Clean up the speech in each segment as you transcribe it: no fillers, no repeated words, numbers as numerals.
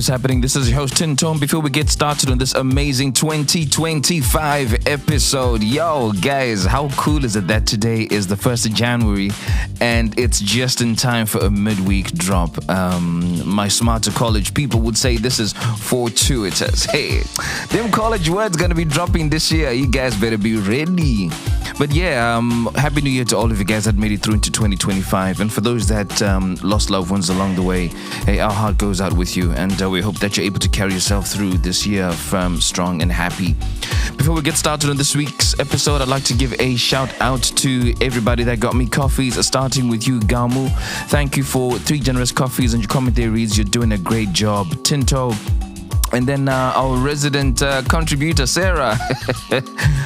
what's happening? This is your host, Tin Tone. Before we get started on this amazing 2025 episode, yo, guys, how cool is it that today is the 1st of January and it's just in time for a midweek drop? My smarter college people would say this is fortuitous. Hey, them college words gonna be dropping this year. You guys better be ready. But yeah, Happy New Year to all of you guys that made it through into 2025. And for those that lost loved ones along the way, hey, our heart goes out with you. And we hope that you're able to carry yourself through this year firm, strong, and happy. Before we get started on this week's episode, I'd like to give a shout out to everybody that got me coffees, starting with you, Gamu. Thank you for 3 generous coffees, and your comment there reads, you're doing a great job, Tinto. And then our resident contributor, Sarah.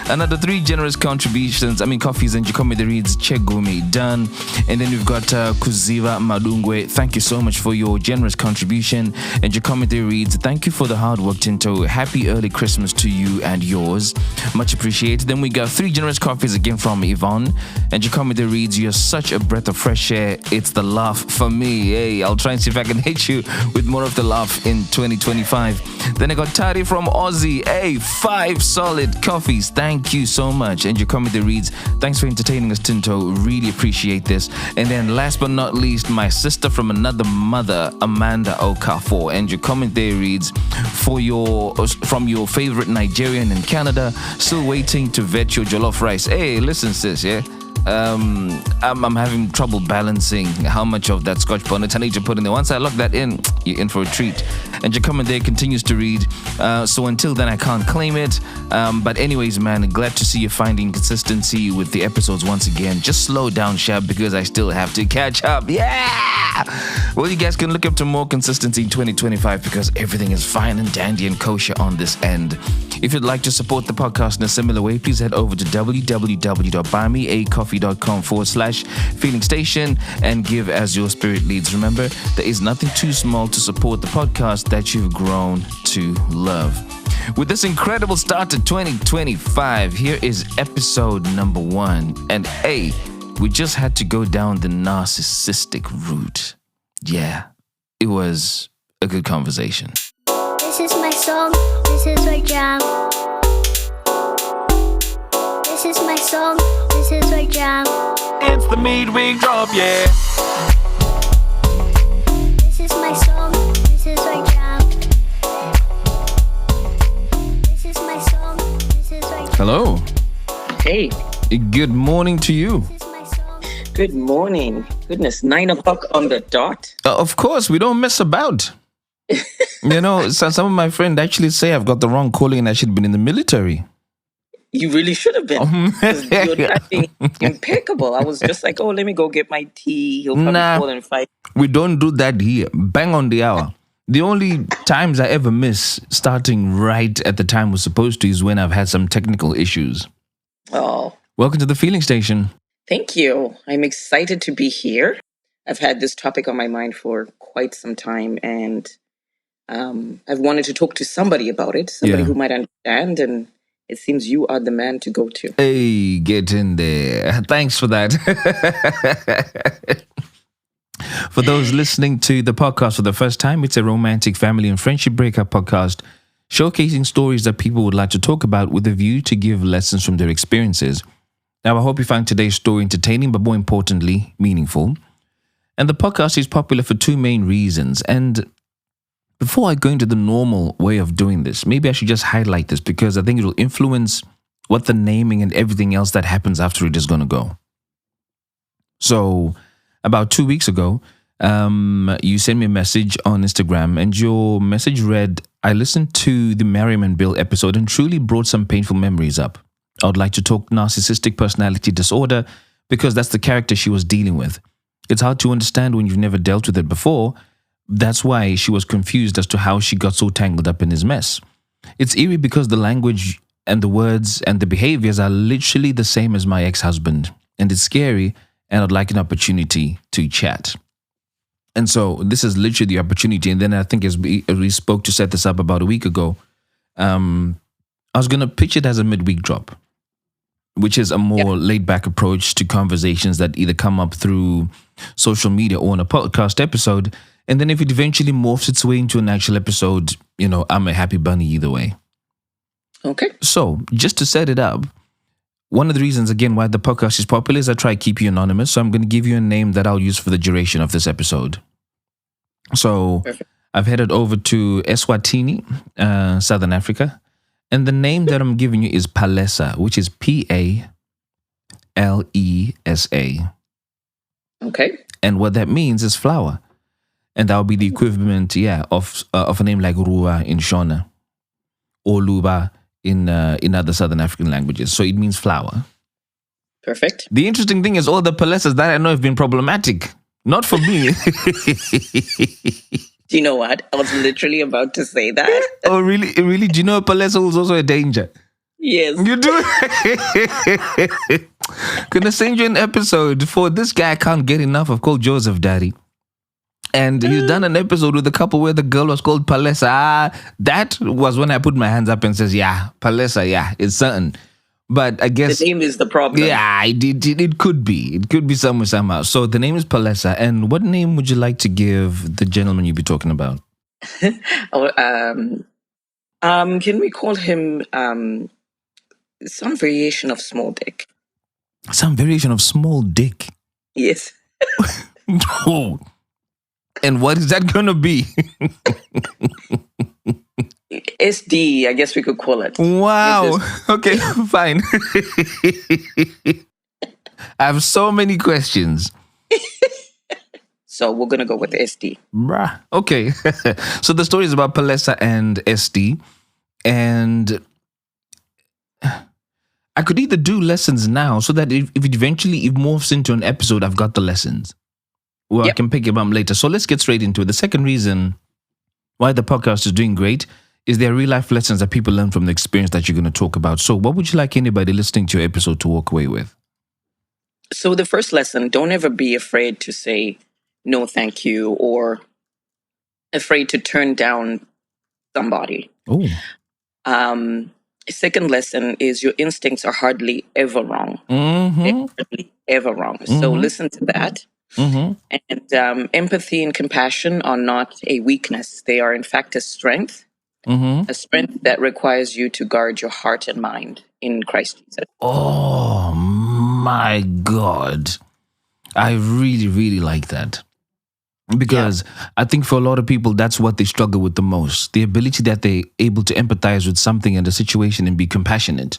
Another 3 generous coffees, and you comment the reads, Chegumi, done. And then we've got Kuziva Madungwe. Thank you so much for your generous contribution. And your comment there reads, thank you for the hard work, Tinto. Happy early Christmas to you and yours. Much appreciated. Then we got 3 generous coffees again from Yvonne. And your comment there reads, you're such a breath of fresh air. It's the laugh for me. Hey, I'll try and see if I can hit you with more of the laugh in 2025. Then I got Tari from Aussie. Hey, 5 solid coffees. Thank you so much. And your comment there reads, thanks for entertaining us, Tinto. Really appreciate this. And then last but not least, my sister from another mother, Amanda Okafor. And your comment there reads, from your favorite Nigerian in Canada, still waiting to vet your jollof rice. Hey, listen, sis, yeah? I'm having trouble balancing how much of that Scotch bonnet I need to put in there. Once I lock that in, you're in for a treat. And your comment there continues to read, so until then I can't claim it. But anyways, man, glad to see you finding consistency with the episodes once again. Just slow down, Shab, because I still have to catch up. Yeah! Well, you guys can look up to more consistency in 2025 because everything is fine and dandy and kosher on this end. If you'd like to support the podcast in a similar way, please head over to www.buymeacoffee.com/feeling station and give as your spirit leads. Remember, there is nothing too small to support the podcast that you've grown to love. With this incredible start to 2025, here is episode number 1. And hey, we just had to go down the narcissistic route. Yeah, it was a good conversation. This is my song, this is my jam. This is my song, this is my jam. It's the midweek drop, yeah. This is my song, this is my jam. This is my song, this is my jam. Hello. Hey, Good morning to you. This is my song. good morning. Goodness, 9 o'clock on the dot. Of course, we don't mess about. You know, some of my friends actually say I've got the wrong calling and I should have been in the military. You really should have been. 'Cause you're acting impeccable. I was just like, oh, let me go get my tea. He'll probably Nah. call and fight. We don't do that here. Bang on the hour. The only times I ever miss starting right at the time we're supposed to is when I've had some technical issues. Oh, Welcome to the Feeling Station. thank you. I'm excited to be here. I've had this topic on my mind for quite some time, and I've wanted to talk to somebody about it, somebody Yeah. who might understand, and it seems you are the man to go to. Hey, get in there. Thanks for that. For those listening to the podcast for the first time, it's a romantic family and friendship breakup podcast showcasing stories that people would like to talk about with a view to give lessons from their experiences. Now, I hope you find today's story entertaining, but more importantly, meaningful. And the podcast is popular for 2 main reasons. And before I go into the normal way of doing this, maybe I should just highlight this because I think it will influence what the naming and everything else that happens after it is going to go. So, about 2 weeks ago, you sent me a message on Instagram, and your message read, I listened to the Mariam and Bill episode and truly brought some painful memories up. I would like to talk narcissistic personality disorder because that's the character she was dealing with. It's hard to understand when you've never dealt with it before. That's why she was confused as to how she got so tangled up in his mess. It's eerie because the language and the words and the behaviors are literally the same as my ex-husband. And it's scary, and I'd like an opportunity to chat. And so this is literally the opportunity. And then I think as we spoke to set this up about a week ago, I was going to pitch it as a midweek drop, which is a more laid-back approach to conversations that either come up through social media or on a podcast episode. And then if it eventually morphs its way into an actual episode, I'm a happy bunny either way. Okay. So just to set it up, one of the reasons, again, why the podcast is popular is I try to keep you anonymous. So I'm going to give you a name that I'll use for the duration of this episode. So Perfect. I've headed over to Eswatini, Southern Africa. And the name that I'm giving you is Palesa, which is Palesa. Okay. And what that means is flower. And that would be the equivalent, of a name like Rua in Shona or Luba in other Southern African languages. So it means flower. Perfect. The interesting thing is all the Palesas that I know have been problematic. Not for me. Do you know what? I was literally about to say that. Oh, really? Really? Do you know a Palesa who's also a danger? Yes. You do? Gonna send you an episode for this guy I can't get enough of called Joseph Daddy. And he's done an episode with a couple where the girl was called Palesa. That was when I put my hands up and says, yeah, Palesa, it's certain. But I guess... The name is the problem. Yeah, it could be. It could be somewhere, somehow. So the name is Palesa. And what name would you like to give the gentleman you'll be talking about? Can we call him some variation of small dick? Some variation of small dick. Yes. Oh. And what is that going to be? SD, I guess we could call it. Wow. Okay, fine. I have so many questions. So we're going to go with SD. Bruh. Okay. So the story is about Palesa and SD. And I could either do lessons now so that if it eventually morphs into an episode, I've got the lessons. Well, I can pick it up later. So let's get straight into it. The second reason why the podcast is doing great is there are real life lessons that people learn from the experience that you're going to talk about. So what would you like anybody listening to your episode to walk away with? So the first lesson, don't ever be afraid to say no, thank you, or afraid to turn down somebody. Oh. Second lesson is your instincts are hardly ever wrong. Mm-hmm. Hardly ever wrong. So listen to that. Mm-hmm. And empathy and compassion are not a weakness. They are, in fact, a strength. Mm-hmm. A strength that requires you to guard your heart and mind in Christ Jesus. Oh, my God. I really, really like that. Because I think for a lot of people, that's what they struggle with the most. The ability that they're able to empathize with something and the situation and be compassionate.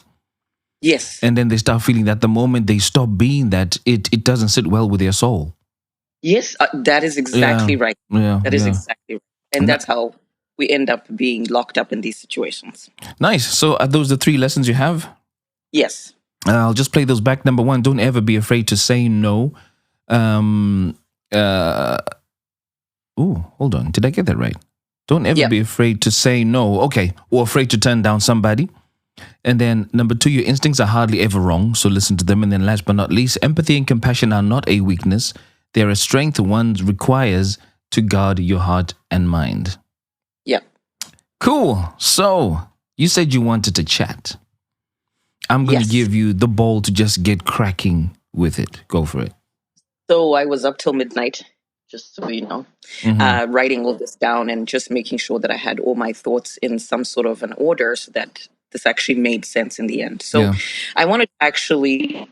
Yes. And then they start feeling that the moment they stop being that, it doesn't sit well with their soul. Yes, that is exactly right. Yeah, that is exactly right. And that's how we end up being locked up in these situations. Nice. So are those the three lessons you have? Yes. I'll just play those back. Number one, don't ever be afraid to say no. Hold on. Did I get that right? Don't ever be afraid to say no. Okay. Or afraid to turn down somebody. And then number two, your instincts are hardly ever wrong. So listen to them. And then last but not least, empathy and compassion are not a weakness. They're a strength one requires to guard your heart and mind. Yeah. Cool. So you said you wanted to chat. I'm going to give you the ball to just get cracking with it. Go for it. So I was up till midnight, just so you know, writing all this down and just making sure that I had all my thoughts in some sort of an order so that this actually made sense in the end. So I wanted to actually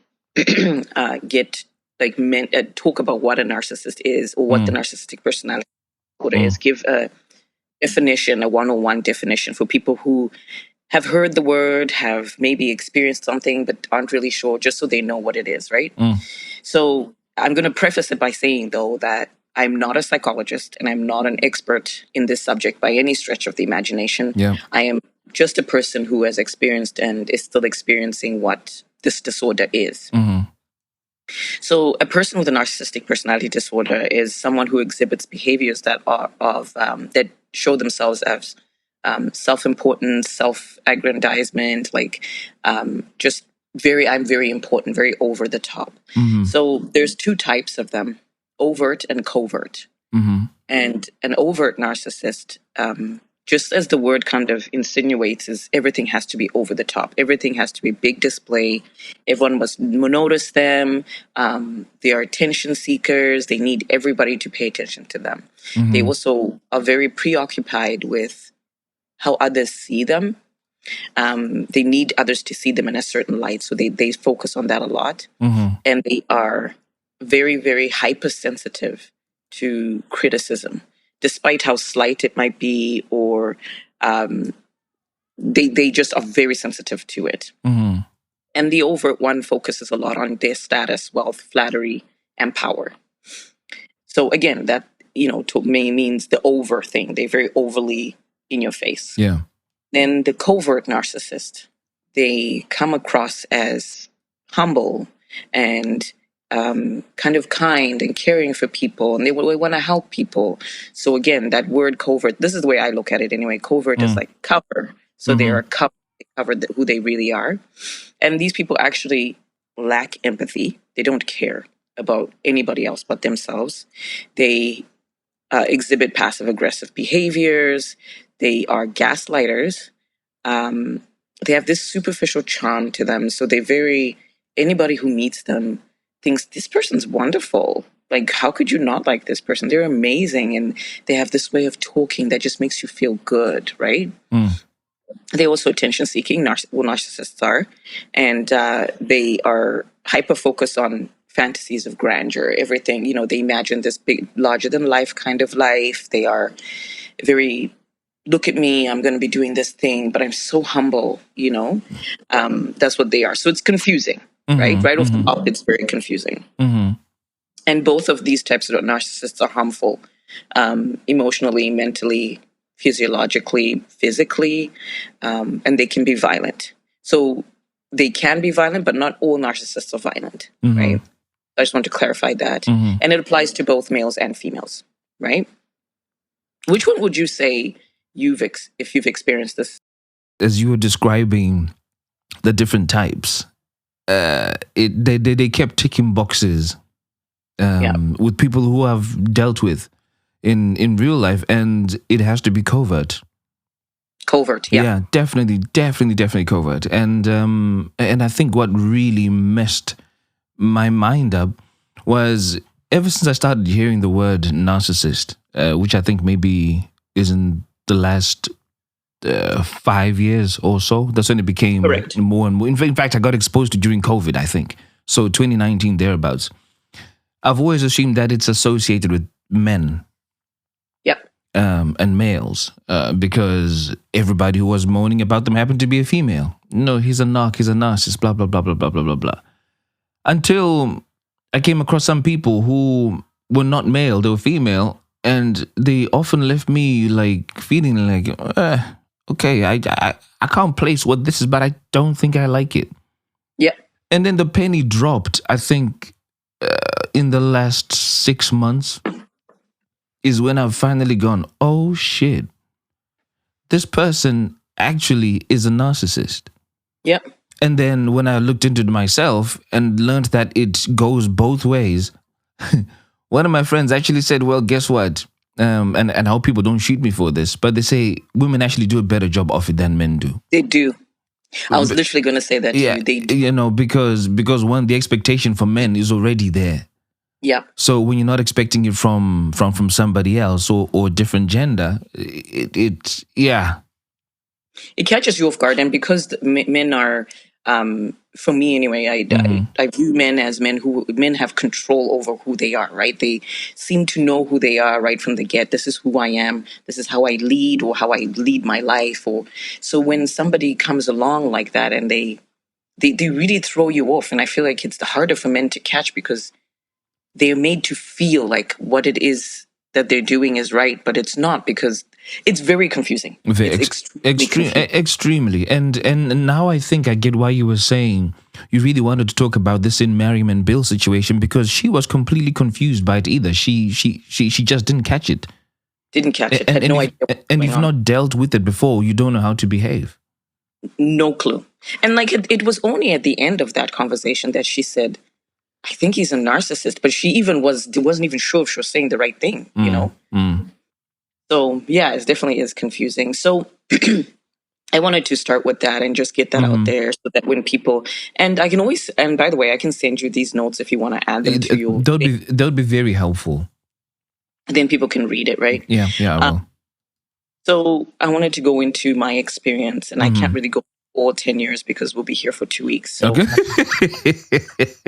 talk about what a narcissist is or what the narcissistic personality disorder is. Give a definition, a 101 definition for people who have heard the word, have maybe experienced something, but aren't really sure, just so they know what it is, right? So I'm going to preface it by saying, though, that I'm not a psychologist and I'm not an expert in this subject by any stretch of the imagination. Yeah. I am just a person who has experienced and is still experiencing what this disorder is. So a person with a narcissistic personality disorder is someone who exhibits behaviors that are that show themselves as self-importance, self-aggrandizement, I'm very important, very over the top. So there's two types of them, overt and covert. And an overt narcissist just as the word kind of insinuates, is everything has to be over the top. Everything has to be big display. Everyone must notice them. They are attention seekers. They need everybody to pay attention to them. They also are very preoccupied with how others see them. They need others to see them in a certain light. So they focus on that a lot. And they are very, very hypersensitive to criticism, despite how slight it might be, or they just are very sensitive to it. And the overt one focuses a lot on their status, wealth, flattery, and power. So again, that, to me means the over thing. They're very overly in your face. Yeah. Then the covert narcissist, they come across as humble and kind of kind and caring for people, and they want to help people. So again, that word covert, this is the way I look at it anyway. Covert is like cover. So they are covered who they really are. And these people actually lack empathy. They don't care about anybody else but themselves. They exhibit passive aggressive behaviors. They are gaslighters. They have this superficial charm to them. So anybody who meets them thinks this person's wonderful. Like, how could you not like this person? They're amazing. And they have this way of talking that just makes you feel good, right? They're also attention-seeking, narcissists are. And they are hyper-focused on fantasies of grandeur, everything. They imagine this big, larger-than-life kind of life. They are very, look at me, I'm going to be doing this thing, but I'm so humble, That's what they are. So it's confusing, right? Right off the top, it's very confusing. And both of these types of narcissists are harmful emotionally, mentally, physiologically, physically, and they can be violent. So they can be violent, but not all narcissists are violent, right? I just want to clarify that. And it applies to both males and females, right? Which one would you say if you've experienced this? As you were describing the different types, they kept ticking boxes with people who have dealt with in real life, and it has to be covert. Covert, yeah. Definitely covert. And I think what really messed my mind up was, ever since I started hearing the word narcissist, which I think maybe is in the last 5 years or so, that's when it became Correct. more and more. In fact, I got exposed to during COVID, I think. So 2019, thereabouts. I've always assumed that it's associated with men. Yep. And males, because everybody who was moaning about them happened to be a female. No, he's a narcissist, blah, blah, blah, blah, blah, blah, blah, blah. Until I came across some people who were not male, they were female, and they often left me like feeling like, okay, I can't place what this is, but I don't think I like it. Yeah. And then the penny dropped, I think, in the last 6 months, is when I've finally gone, oh shit, this person actually is a narcissist. Yep. And then when I looked into it myself and learned that it goes both ways, one of my friends actually said, well, guess what? And I hope people don't shoot me for this, but they say women actually do a better job of it than men do. They do. I was literally going to say that to you. They do. Because one, the expectation for men is already there. Yeah. So when you're not expecting it from somebody else or different gender, it catches you off guard. And because men are, for me anyway, I view men as men have control over who they are, right? They seem to know who they are right from the get. This is who I am. This is how I lead, or how I lead my life. So when somebody comes along like that and they really throw you off, and I feel like it's harder for men to catch, because they're made to feel like what it is that they're doing is right, but it's not, because it's very confusing. Extremely. And now I think I get why you were saying you really wanted to talk about this in Mariam and Bill's situation, because she was completely confused by it either. She just didn't catch it. Didn't catch it. Had no idea. And you've not dealt with it before. You don't know how to behave. No clue. And like it was only at the end of that conversation that she said, I think he's a narcissist, but she wasn't even sure if she was saying the right thing, you know? So yeah, it definitely is confusing. So I wanted to start with that and just get that out there so that when people, and I can always, and by the way, I can send you these notes if you want to add them to your, That would be very helpful. then people can read it, right? Yeah, I will. So I wanted to go into my experience, and I can't really go all 10 years because we'll be here for 2 weeks. So Okay.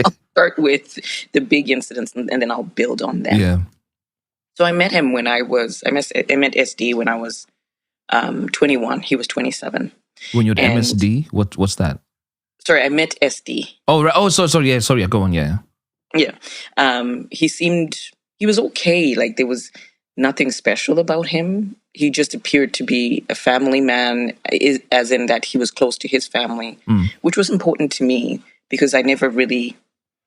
I'll start with the big incidents and then I'll build on them. Yeah. So I met him when I met SD when I was 21. He was 27. When you're at And- MSD, what's that? Sorry, I met SD. Oh, right. Oh, sorry. Yeah, sorry. Go on. Yeah. Yeah. He was okay. Like there was nothing special about him. He just appeared to be a family man, as in that he was close to his family, which was important to me because I never really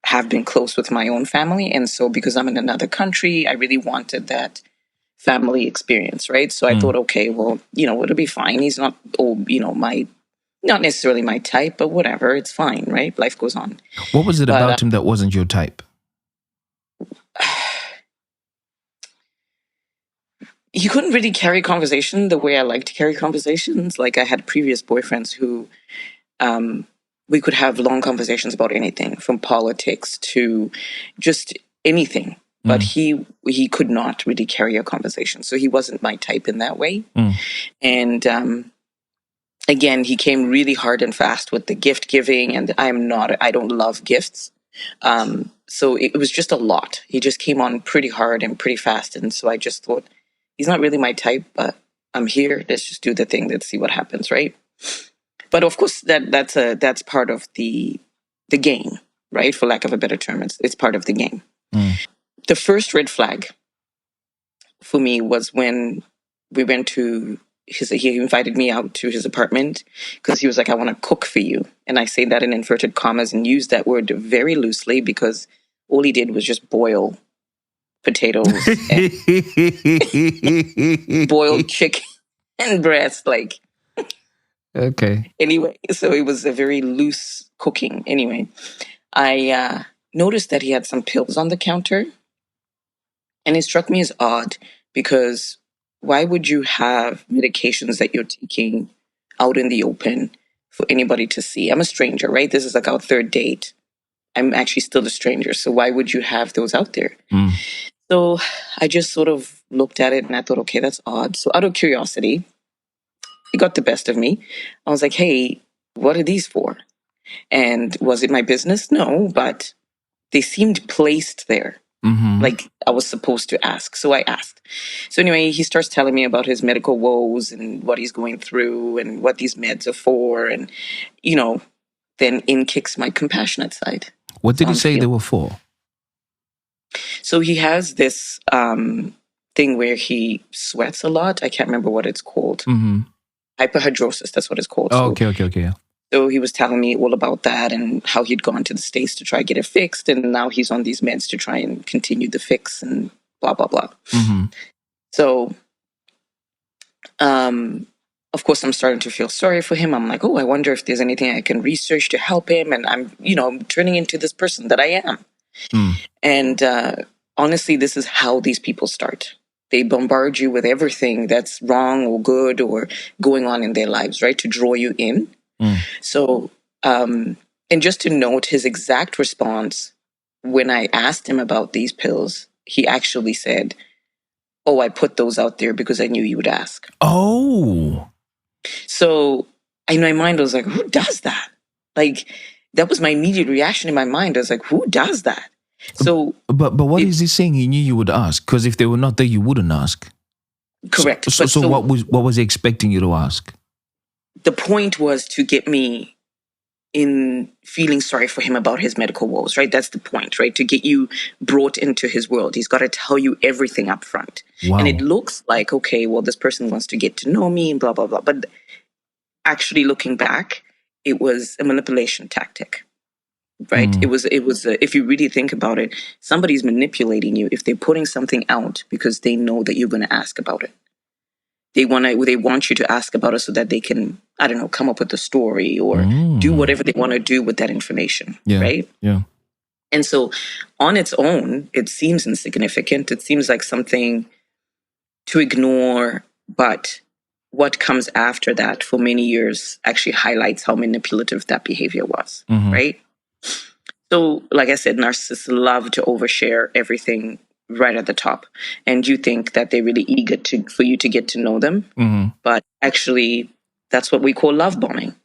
have been close with my own family. And so because I'm in another country, I really wanted that family experience, right? So I thought, okay, well, it'll be fine. He's not, not necessarily my type, but whatever, it's fine, right? Life goes on. What was it about him that wasn't your type? He couldn't really carry conversation the way I like to carry conversations. Like I had previous boyfriends who we could have long conversations about anything from politics to just anything. But he could not really carry a conversation. So he wasn't my type in that way. And again, he came really hard and fast with the gift giving. And I don't love gifts. So it was just a lot. He just came on pretty hard and pretty fast. And so I just thought, he's not really my type, but I'm here. Let's just do the thing. Let's see what happens, right? But of course, that's part of the game, right? For lack of a better term, it's part of the game. The first red flag for me was when we went to he invited me out to his apartment because he was like, I want to cook for you. And I say that in inverted commas and use that word very loosely because all he did was just boil potatoes and boiled chicken and breast, like. Okay. Anyway, so it was a very loose cooking. Anyway, I noticed that he had some pills on the counter. And it struck me as odd because why would you have medications that you're taking out in the open for anybody to see? I'm a stranger, right? This is like our third date. I'm actually still a stranger. So why would you have those out there? So I just sort of looked at it and I thought, okay, that's odd. So out of curiosity, it got the best of me. I was like, hey, what are these for? And was it my business? No, but they seemed placed there. Like I was supposed to ask. So I asked. So anyway, he starts telling me about his medical woes and what he's going through and what these meds are for. And, then in kicks my compassionate side. What did he say they were for? So he has this thing where he sweats a lot. I can't remember what it's called. Hyperhidrosis, that's what it's called. Oh, okay. Yeah. So he was telling me all about that and how he'd gone to the States to try to get it fixed. And now he's on these meds to try and continue the fix and blah, blah, blah. So, of course, I'm starting to feel sorry for him. I'm like, oh, I wonder if there's anything I can research to help him. And I'm turning into this person that I am. And honestly, this is how these people start. They bombard you with everything that's wrong or good or going on in their lives, right? To draw you in. So, and just to note his exact response when I asked him about these pills, he actually said, oh, I put those out there because I knew you would ask. Oh. So in my mind, I was like, who does that? Like, that was my immediate reaction in my mind. I was like, who does that? So, but what is he saying? He knew you would ask because if they were not there, you wouldn't ask. Correct. So what was he expecting you to ask? The point was to get me in feeling sorry for him about his medical woes, right? That's the point, right? To get you brought into his world. He's got to tell you everything up front. Wow. And it looks like, okay, well, this person wants to get to know me and blah, blah, blah. But actually looking back, it was a manipulation tactic, right? It was if you really think about it, somebody's manipulating you if they're putting something out because they know that you're going to ask about it. They want you to ask about it so that they can, I don't know, come up with a story or do whatever they want to do with that information, right? Yeah. And so on its own, it seems insignificant. It seems like something to ignore, but what comes after that for many years actually highlights how manipulative that behavior was, right? So, like I said, narcissists love to overshare everything right at the top, and you think that they're really eager for you to get to know them, but actually, that's what we call love bombing.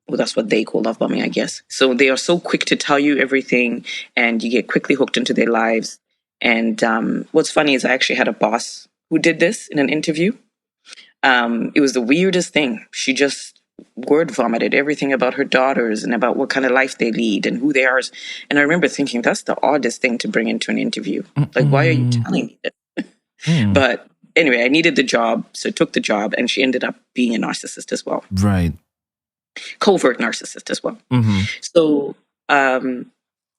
Well, that's what they call love bombing, I guess. So they are so quick to tell you everything, and you get quickly hooked into their lives. And what's funny is I actually had a boss who did this in an interview. It was the weirdest thing. She just word vomited everything about her daughters and about what kind of life they lead and who they are. And I remember thinking, that's the oddest thing to bring into an interview. Like, why are you telling me this? But anyway, I needed the job, so I took the job, and she ended up being a narcissist as well. Right. Covert narcissist as well. So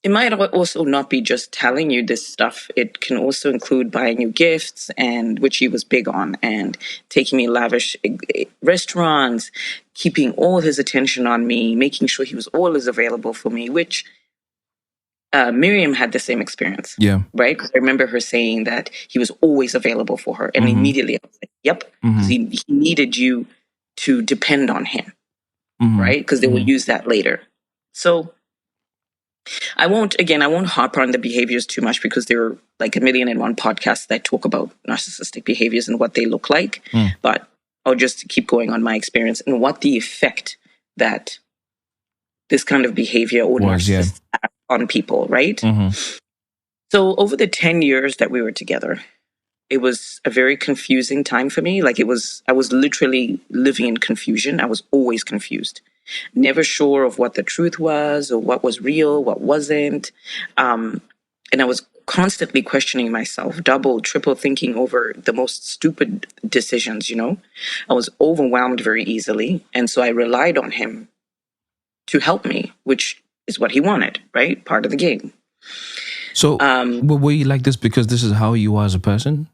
it might also not be just telling you this stuff. It can also include buying you gifts, and which he was big on, and taking me lavish restaurants, keeping all his attention on me, making sure he was always available for me, which Miriam had the same experience. Yeah. Right? I remember her saying that he was always available for her. And immediately I was like, yep, because he needed you to depend on him. Right? Because they will use that later. So I won't harp on the behaviors too much, because there are like 1,000,001 podcasts that talk about narcissistic behaviors and what they look like. But I'll just keep going on my experience and what the effect that this kind of behavior or narcissists have on people, right? So over the 10 years that we were together, it was a very confusing time for me. Like I was literally living in confusion. I was always confused, never sure of what the truth was or what was real, what wasn't. And I was constantly questioning myself, double, triple thinking over the most stupid decisions, I was overwhelmed very easily. And so I relied on him to help me, which is what he wanted, right? Part of the game. So were you like this because this is how you are as a person?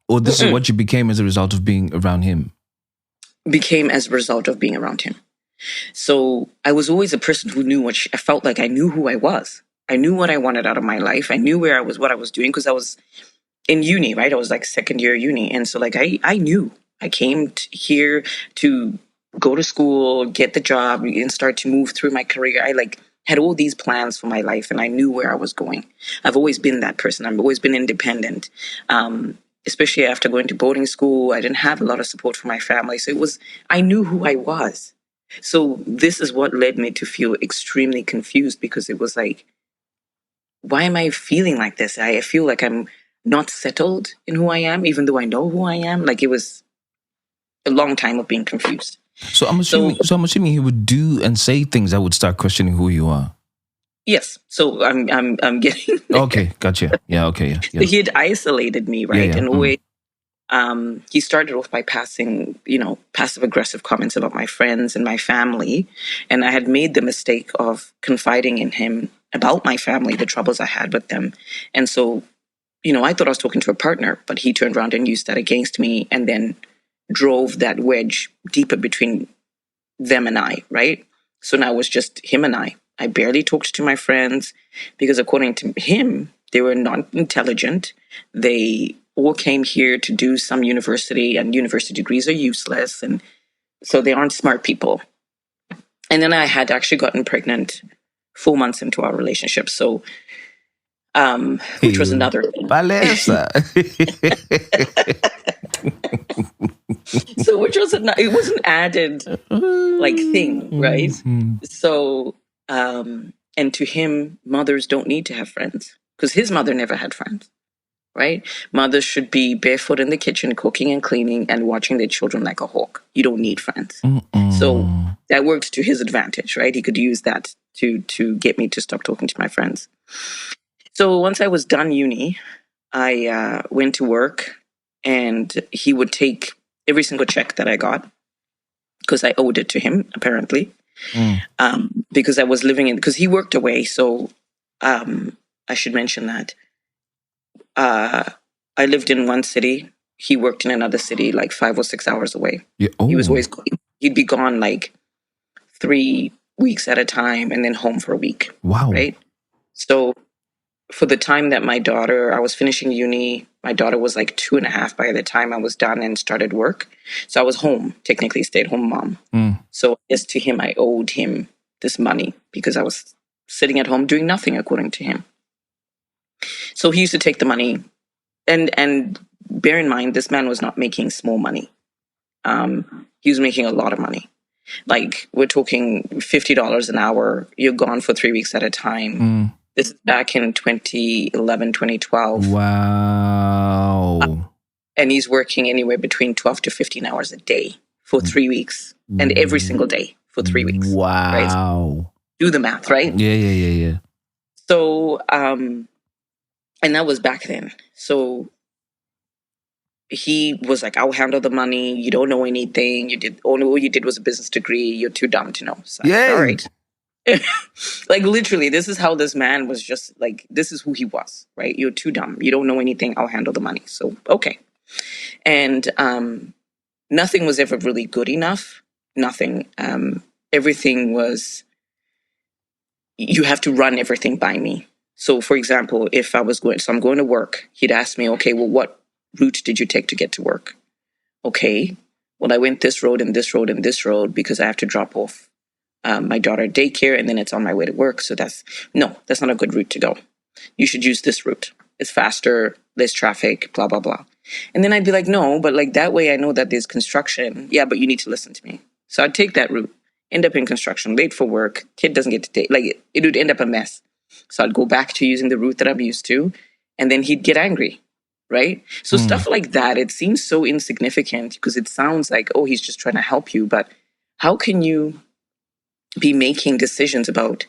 Or this is what you became as a result of being around him? Became as a result of being around him. So I was always a person who knew I felt like I knew who I was. I knew what I wanted out of my life. I knew where I was, what I was doing, because I was in uni, right? I was like second year uni. And so like I knew. I came here to go to school, get the job, and start to move through my career. I had all these plans for my life, and I knew where I was going. I've always been that person. I've always been independent. Especially after going to boarding school, I didn't have a lot of support from my family. So I knew who I was. So this is what led me to feel extremely confused, because it was like, why am I feeling like this? I feel like I'm not settled in who I am, even though I know who I am. Like, it was a long time of being confused. So I'm assuming he would do and say things that would start questioning who you are. Yes. So I'm getting there. Okay, gotcha. Yeah, okay, yeah. So he had isolated me, right? Yeah. And always, he started off by passing, passive aggressive comments about my friends and my family. And I had made the mistake of confiding in him about my family, the troubles I had with them. And so, I thought I was talking to a partner, but he turned around and used that against me, and then drove that wedge deeper between them and I, right? So now it was just him and I. I barely talked to my friends because, according to him, they were not intelligent. They all came here to do some university, and university degrees are useless. And so they aren't smart people. And then I had actually gotten pregnant 4 months into our relationship. So, which was another thing. So, which was it was an added thing, right? So, and to him, mothers don't need to have friends, because his mother never had friends, right? Mothers should be barefoot in the kitchen, cooking and cleaning and watching their children like a hawk. You don't need friends. So that worked to his advantage, right? He could use that to get me to stop talking to my friends. So once I was done uni, I went to work, and he would take every single check that I got, because I owed it to him, apparently. Because I was because he worked away. So I should mention that I lived in one city. He worked in another city, like 5 or 6 hours away. Yeah. He was always, he'd be gone like 3 weeks at a time, and then home for a week. Wow. Right. So for the time that I was finishing uni, my daughter was like 2.5 by the time I was done and started work. So I was home, technically stay-at-home mom. So I guess to him, I owed him this money because I was sitting at home doing nothing, according to him. So he used to take the money, and bear in mind, this man was not making small money. He was making a lot of money. Like, we're talking $50 an hour. You're gone for 3 weeks at a time. This is back in 2011, 2012. Wow. And he's working anywhere between 12 to 15 hours a day for 3 weeks, and every single day for 3 weeks. Wow. Right? So do the math, right? Yeah. So, and that was back then. So he was like, I'll handle the money. You don't know anything. All you did was a business degree. You're too dumb to know. So Yeah. all right. Like, literally, this is how this man was, just like, this is who he was, right? You're too dumb. You don't know anything. I'll handle the money. So, okay. And nothing was ever really good enough. Nothing. Everything was, you have to run everything by me. So, for example, if I'm going to work, he'd ask me, okay, well, what route did you take to get to work? Okay, well, I went this road and this road and this road because I have to drop off my daughter at daycare, and then it's on my way to work. So that's not a good route to go. You should use this route. It's faster, less traffic, blah, blah, blah. And then I'd be like, no, but like that way I know that there's construction. Yeah, but you need to listen to me. So I'd take that route, end up in construction, late for work, kid doesn't get to date. Like, it would end up a mess. So I'd go back to using the route that I'm used to, and then he'd get angry, right? So stuff like that, it seems so insignificant because it sounds like, oh, he's just trying to help you. But how can you be making decisions about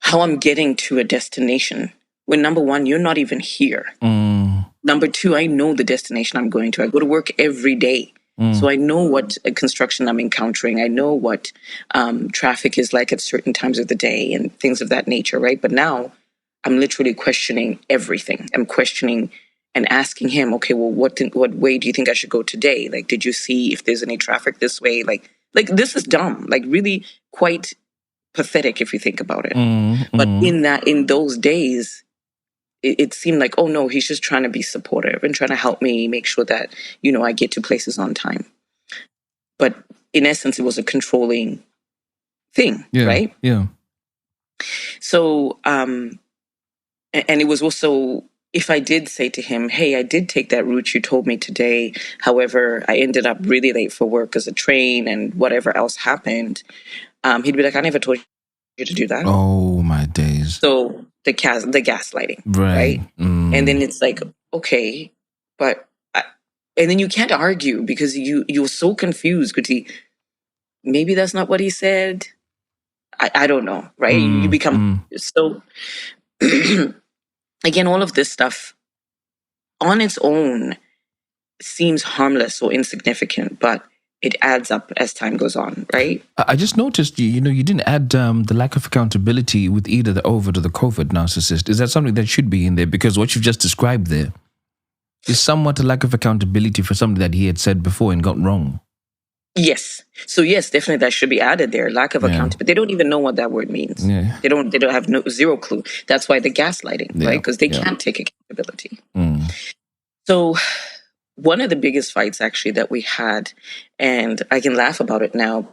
how I'm getting to a destination when, number one, you're not even here? Number two, I know the destination I'm going to. I go to work every day. So I know what construction I'm encountering. I know what traffic is like at certain times of the day and things of that nature, right? But now I'm literally questioning everything. I'm questioning and asking him, okay, well, what way do you think I should go today? Like, did you see if there's any traffic this way? Like this is dumb, like really quite pathetic if you think about it. But in those days, it seemed like, oh no, he's just trying to be supportive and trying to help me make sure that, I get to places on time. But in essence, it was a controlling thing, right? Yeah. So, and it was also, if I did say to him, hey, I did take that route you told me today. However, I ended up really late for work because of train and whatever else happened. He'd be like, I never told you to do that. Oh, my days. So the gaslighting, right? And then it's like, okay, but, and then you can't argue because you're so confused because maybe that's not what he said. I don't know, right? You become so, again, all of this stuff on its own seems harmless or insignificant, but it adds up as time goes on, right? I just noticed, you didn't add the lack of accountability with either the overt or the covert narcissist. Is that something that should be in there? Because what you've just described there is somewhat a lack of accountability for something that he had said before and got wrong. Yes. So yes, definitely that should be added there. Lack of accountability. They don't even know what that word means. Yeah. They don't have zero clue. That's why the gaslighting, right? Because they can't take accountability. So one of the biggest fights actually that we had, and I can laugh about it now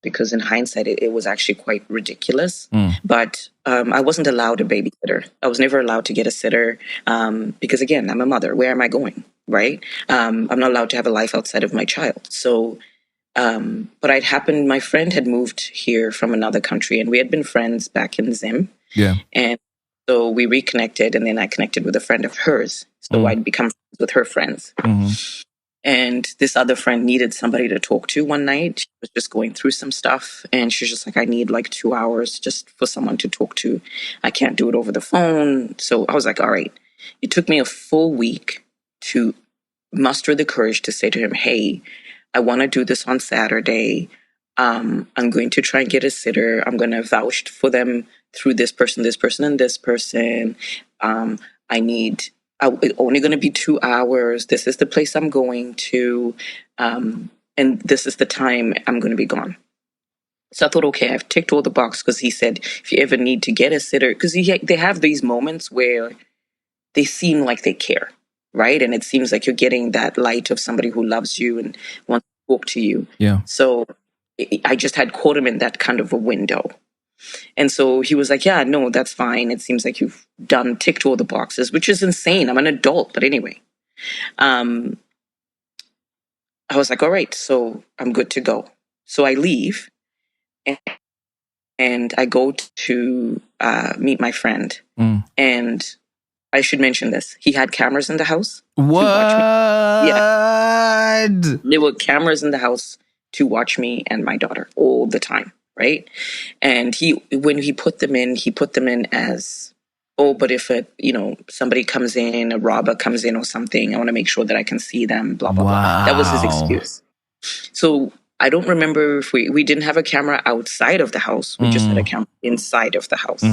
because in hindsight, it was actually quite ridiculous. But I wasn't allowed a babysitter. I was never allowed to get a sitter because, again, I'm a mother. Where am I going, right? I'm not allowed to have a life outside of my child. So, but it happened, my friend had moved here from another country, and we had been friends back in Zim. Yeah. And so we reconnected, and then I connected with a friend of hers. So I'd become friends with her friends. And this other friend needed somebody to talk to one night. She was just going through some stuff, and she's just like, I need like 2 hours just for someone to talk to. I can't do it over the phone. So I was like, all right. It took me a full week to muster the courage to say to him, hey, I want to do this on Saturday. I'm going to try and get a sitter. I'm going to vouch for them through this person, and this person. It's only going to be 2 hours. This is the place I'm going to. And this is the time I'm going to be gone. So I thought, okay, I've ticked all the boxes, because he said if you ever need to get a sitter, because they have these moments where they seem like they care, right? And it seems like you're getting that light of somebody who loves you and wants to talk to you. Yeah. So I just had caught him in that kind of a window. And so he was like, yeah, no, that's fine. It seems like you've ticked all the boxes, which is insane. I'm an adult. But anyway, I was like, all right, so I'm good to go. So I leave and I go to meet my friend. And I should mention this. He had cameras in the house to watch me. Yeah. There were cameras in the house to watch me and my daughter all the time, right? And when he put them in as, oh, but if somebody comes in, a robber comes in or something, I want to make sure that I can see them, blah, blah, blah. That was his excuse. So I don't remember if we didn't have a camera outside of the house. We just had a camera inside of the house.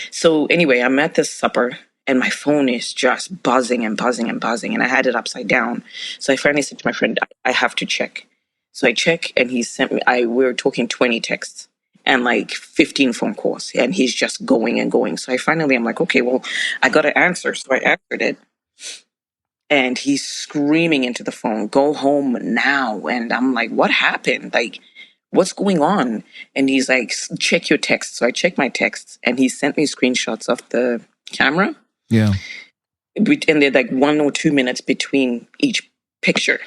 So anyway, I'm at this supper and my phone is just buzzing and buzzing and buzzing, and I had it upside down. So I finally said to my friend, I have to check. So I check, and he sent me, we were talking 20 texts and like 15 phone calls, and he's just going and going. So I'm like, okay, well, I got to answer. So I answered it. And he's screaming into the phone, go home now. And I'm like, what happened? Like, what's going on? And he's like, check your texts. So I checked my texts, and he sent me screenshots of the camera. Yeah. And they're like 1 or 2 minutes between each picture.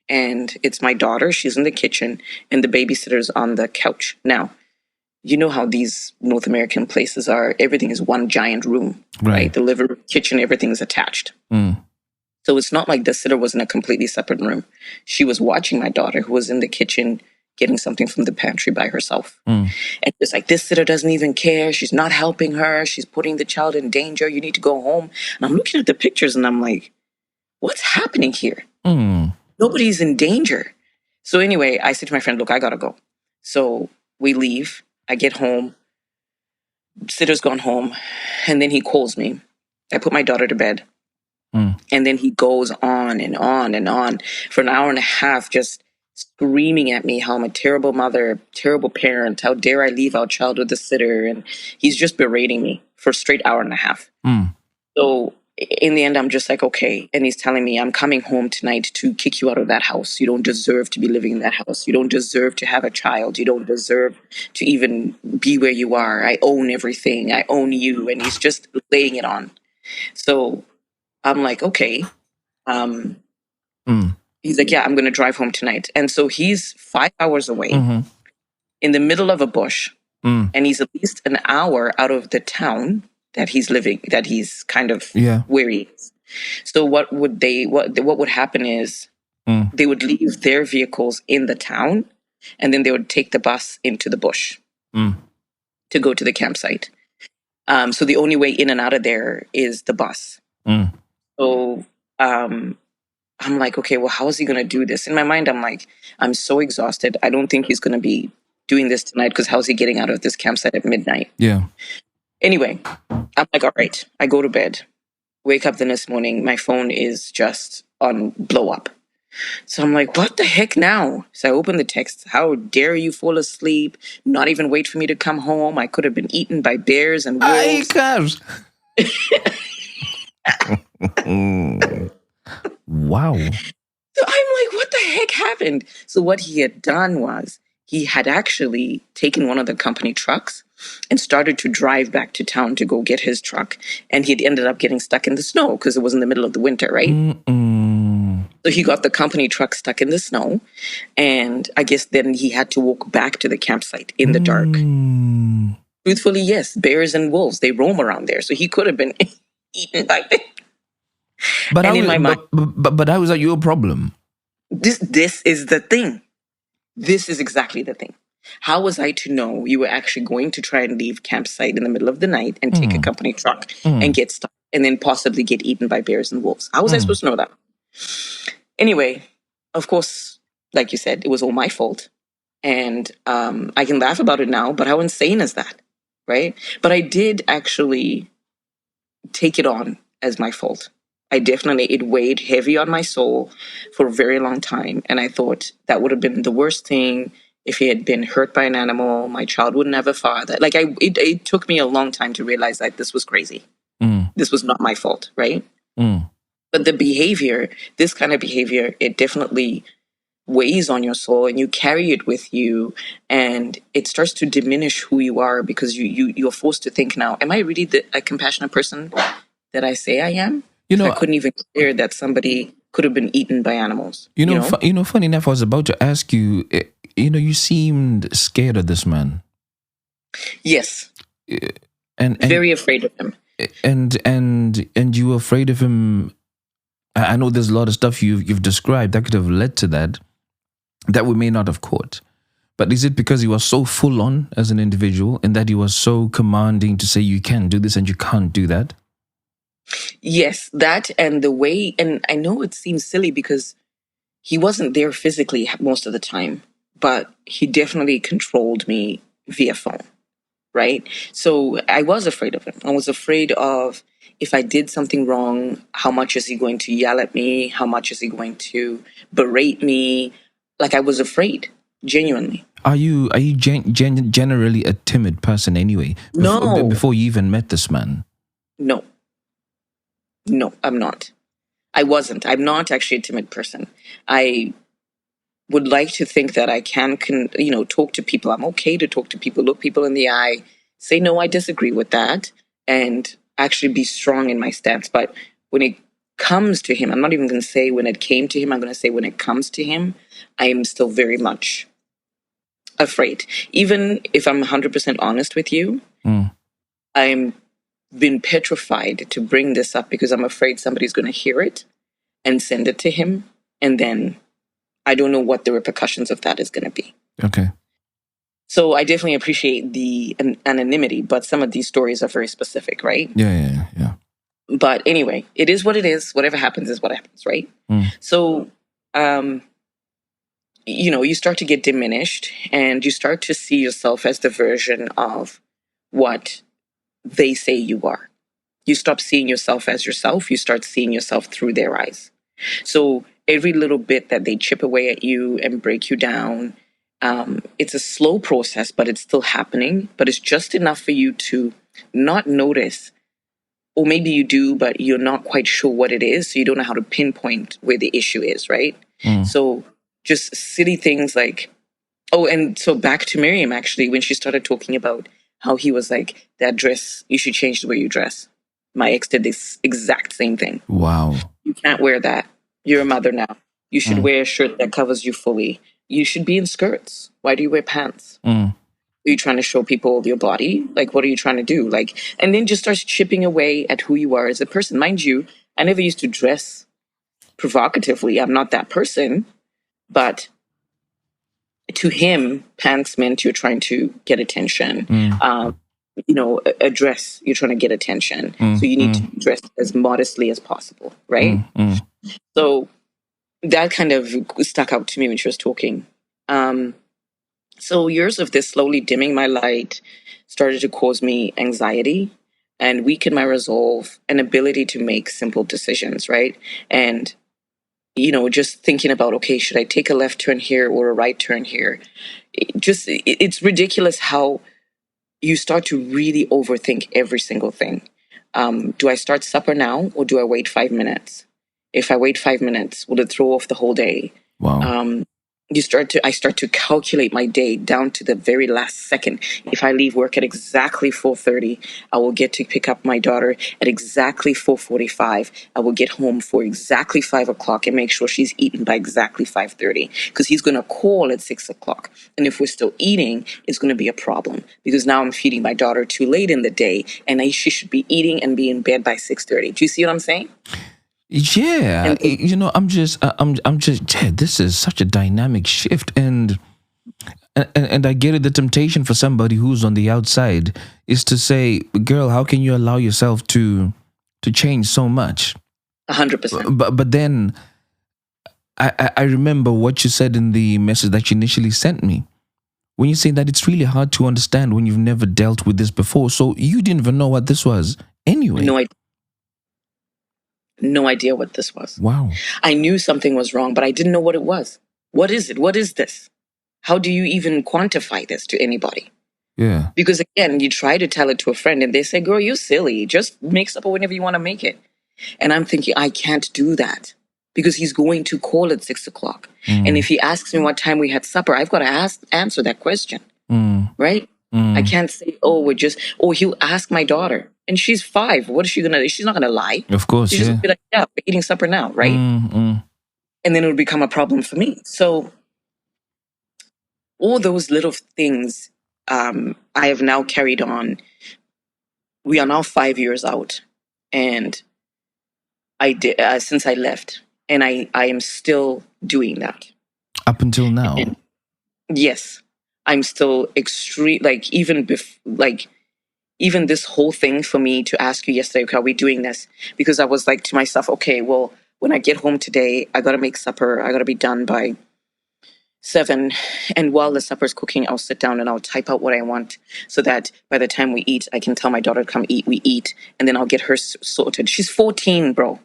And it's my daughter. She's in the kitchen, and the babysitter's on the couch. Now, you know how these North American places are. Everything is one giant room, right? The living room, kitchen, everything is attached. So it's not like the sitter was in a completely separate room. She was watching my daughter, who was in the kitchen getting something from the pantry by herself. And it's like, this sitter doesn't even care. She's not helping her. She's putting the child in danger. You need to go home. And I'm looking at the pictures and I'm like, what's happening here? Nobody's in danger. So anyway, I said to my friend, look, I got to go. So we leave. I get home. Sitter's gone home. And then he calls me. I put my daughter to bed. And then he goes on and on and on for an hour and a half, just screaming at me how I'm a terrible mother, terrible parent. How dare I leave our child with the sitter? And he's just berating me for a straight hour and a half. So in the end, I'm just like, okay. And he's telling me, I'm coming home tonight to kick you out of that house. You don't deserve to be living in that house. You don't deserve to have a child. You don't deserve to even be where you are. I own everything. I own you. And he's just laying it on. So I'm like, okay. He's like, yeah, I'm going to drive home tonight. And so he's 5 hours away in the middle of a bush. And he's at least an hour out of the town that he's living, that he's kind of where he is. So what would happen is they would leave their vehicles in the town, and then they would take the bus into the bush to go to the campsite. So the only way in and out of there is the bus. So I'm like, okay, well, how is he going to do this? In my mind, I'm like, I'm so exhausted. I don't think he's going to be doing this tonight, because how's he getting out of this campsite at midnight? Yeah. Anyway, I'm like, all right, I go to bed, wake up the next morning, my phone is just on blow up. So I'm like, what the heck now? So I open the text. How dare you fall asleep? Not even wait for me to come home. I could have been eaten by bears and wolves. Wow. So I'm like, what the heck happened? So what he had done was he had actually taken one of the company trucks and started to drive back to town to go get his truck. And he'd ended up getting stuck in the snow because it was in the middle of the winter, right? So he got the company truck stuck in the snow. And I guess then he had to walk back to the campsite in the dark. Truthfully, yes, bears and wolves, they roam around there. So he could have been eaten by them. But how is that your problem? This is the thing. This is exactly the thing. How was I to know you were actually going to try and leave campsite in the middle of the night and take a company truck and get stuck and then possibly get eaten by bears and wolves? How was I supposed to know that? Anyway, of course, like you said, it was all my fault. And I can laugh about it now, but how insane is that? Right? But I did actually take it on as my fault. It weighed heavy on my soul for a very long time. And I thought that would have been the worst thing If he had been hurt by an animal, my child wouldn't have a father. Like it took me a long time to realize that this was crazy. This was not my fault, right? But the behavior, this kind of behavior, it definitely weighs on your soul, and you carry it with you, and it starts to diminish who you are, because you're forced to think now, am I really a compassionate person that I say I am? I couldn't even hear that somebody could have been eaten by animals. Funny enough, I was about to ask you, you seemed scared of this man. Yes. And very afraid of him. And you were afraid of him. I know there's a lot of stuff you've described that could have led to that we may not have caught. But is it because he was so full on as an individual, and that he was so commanding to say you can do this and you can't do that? Yes, that, and the way, and I know it seems silly because he wasn't there physically most of the time, but he definitely controlled me via phone, right? So I was afraid of him. I was afraid of, if I did something wrong, how much is he going to yell at me? How much is he going to berate me? Like, I was afraid, genuinely. Are you generally a timid person anyway? No. Before you even met this man? No, I'm not. I wasn't. I'm not actually a timid person. I would like to think that I can talk to people. I'm okay to talk to people, look people in the eye, say, no, I disagree with that, and actually be strong in my stance. But when it comes to him, I'm not even going to say when it came to him, I'm going to say when it comes to him, I am still very much afraid. Even if I'm 100% honest with you, I'm been petrified to bring this up because I'm afraid somebody's going to hear it and send it to him, and then I don't know what the repercussions of that is going to be. Okay. So I definitely appreciate the anonymity, but some of these stories are very specific, right? Yeah. But anyway, it is what it is. Whatever happens is what happens, right? So, you start to get diminished, and you start to see yourself as the version of what they say you are. You stop seeing yourself as yourself. You start seeing yourself through their eyes. So every little bit that they chip away at you and break you down, it's a slow process, but it's still happening. But it's just enough for you to not notice, or maybe you do, but you're not quite sure what it is. So you don't know how to pinpoint where the issue is, right? So just silly things like, and so back to Miriam, actually, when she started talking about how he was like, that dress, you should change the way you dress. My ex did this exact same thing. Wow. You can't wear that. You're a mother now. You should wear a shirt that covers you fully. You should be in skirts. Why do you wear pants? Are you trying to show people your body? Like, what are you trying to do? Like, and then just starts chipping away at who you are as a person. Mind you, I never used to dress provocatively. I'm not that person. But to him, pants meant you're trying to get attention. A dress, you're trying to get attention. So you need to dress as modestly as possible, right? So that kind of stuck out to me when she was talking. So years of this slowly dimming my light started to cause me anxiety and weaken my resolve and ability to make simple decisions, right? And, just thinking about, okay, should I take a left turn here or a right turn here? It's ridiculous how you start to really overthink every single thing. Do I start supper now or do I wait 5 minutes? If I wait 5 minutes, will it throw off the whole day? Wow. I start to calculate my day down to the very last second. If I leave work at exactly 4:30, I will get to pick up my daughter at exactly 4:45. I will get home for exactly 5 o'clock and make sure she's eaten by exactly 5:30, because he's going to call at 6 o'clock. And if we're still eating, it's going to be a problem, because now I'm feeding my daughter too late in the day, and she should be eating and be in bed by 6:30. Do you see what I'm saying? Yeah, I'm just, yeah, this is such a dynamic shift, and I get it. The temptation for somebody who's on the outside is to say, "Girl, how can you allow yourself to change so much?" 100%. But then, I remember what you said in the message that you initially sent me, when you say that it's really hard to understand when you've never dealt with this before. So you didn't even know what this was anyway. No idea what this was. Wow. I knew something was wrong, but I didn't know what it was. What is it? What is this? how do you even quantify this to anybody? Yeah. Because again, you try to tell it to a friend and they say, girl, you're silly. Just make supper whenever you want to make it. And I'm thinking, I can't do that because he's going to call at 6 o'clock. And if he asks me what time we had supper, I've got to answer that question. Right? I can't say, or he'll ask my daughter and she's 5. What is she going to do? She's not going to lie. Of course, She's just be like, yeah, we're eating supper now. Right? And then it would become a problem for me. So all those little things, I have now carried on. We are now 5 years out, and I did since I left, and I am still doing that up until now. And yes, I'm still extreme. Like even even this whole thing for me to ask you yesterday, okay, are we doing this? Because I was like to myself, okay, well, when I get home today, I gotta make supper. I gotta be done by 7, and while the supper's cooking, I'll sit down and I'll type out what I want so that by the time we eat, I can tell my daughter to come eat, we eat, and then I'll get her sorted. She's 14, bro.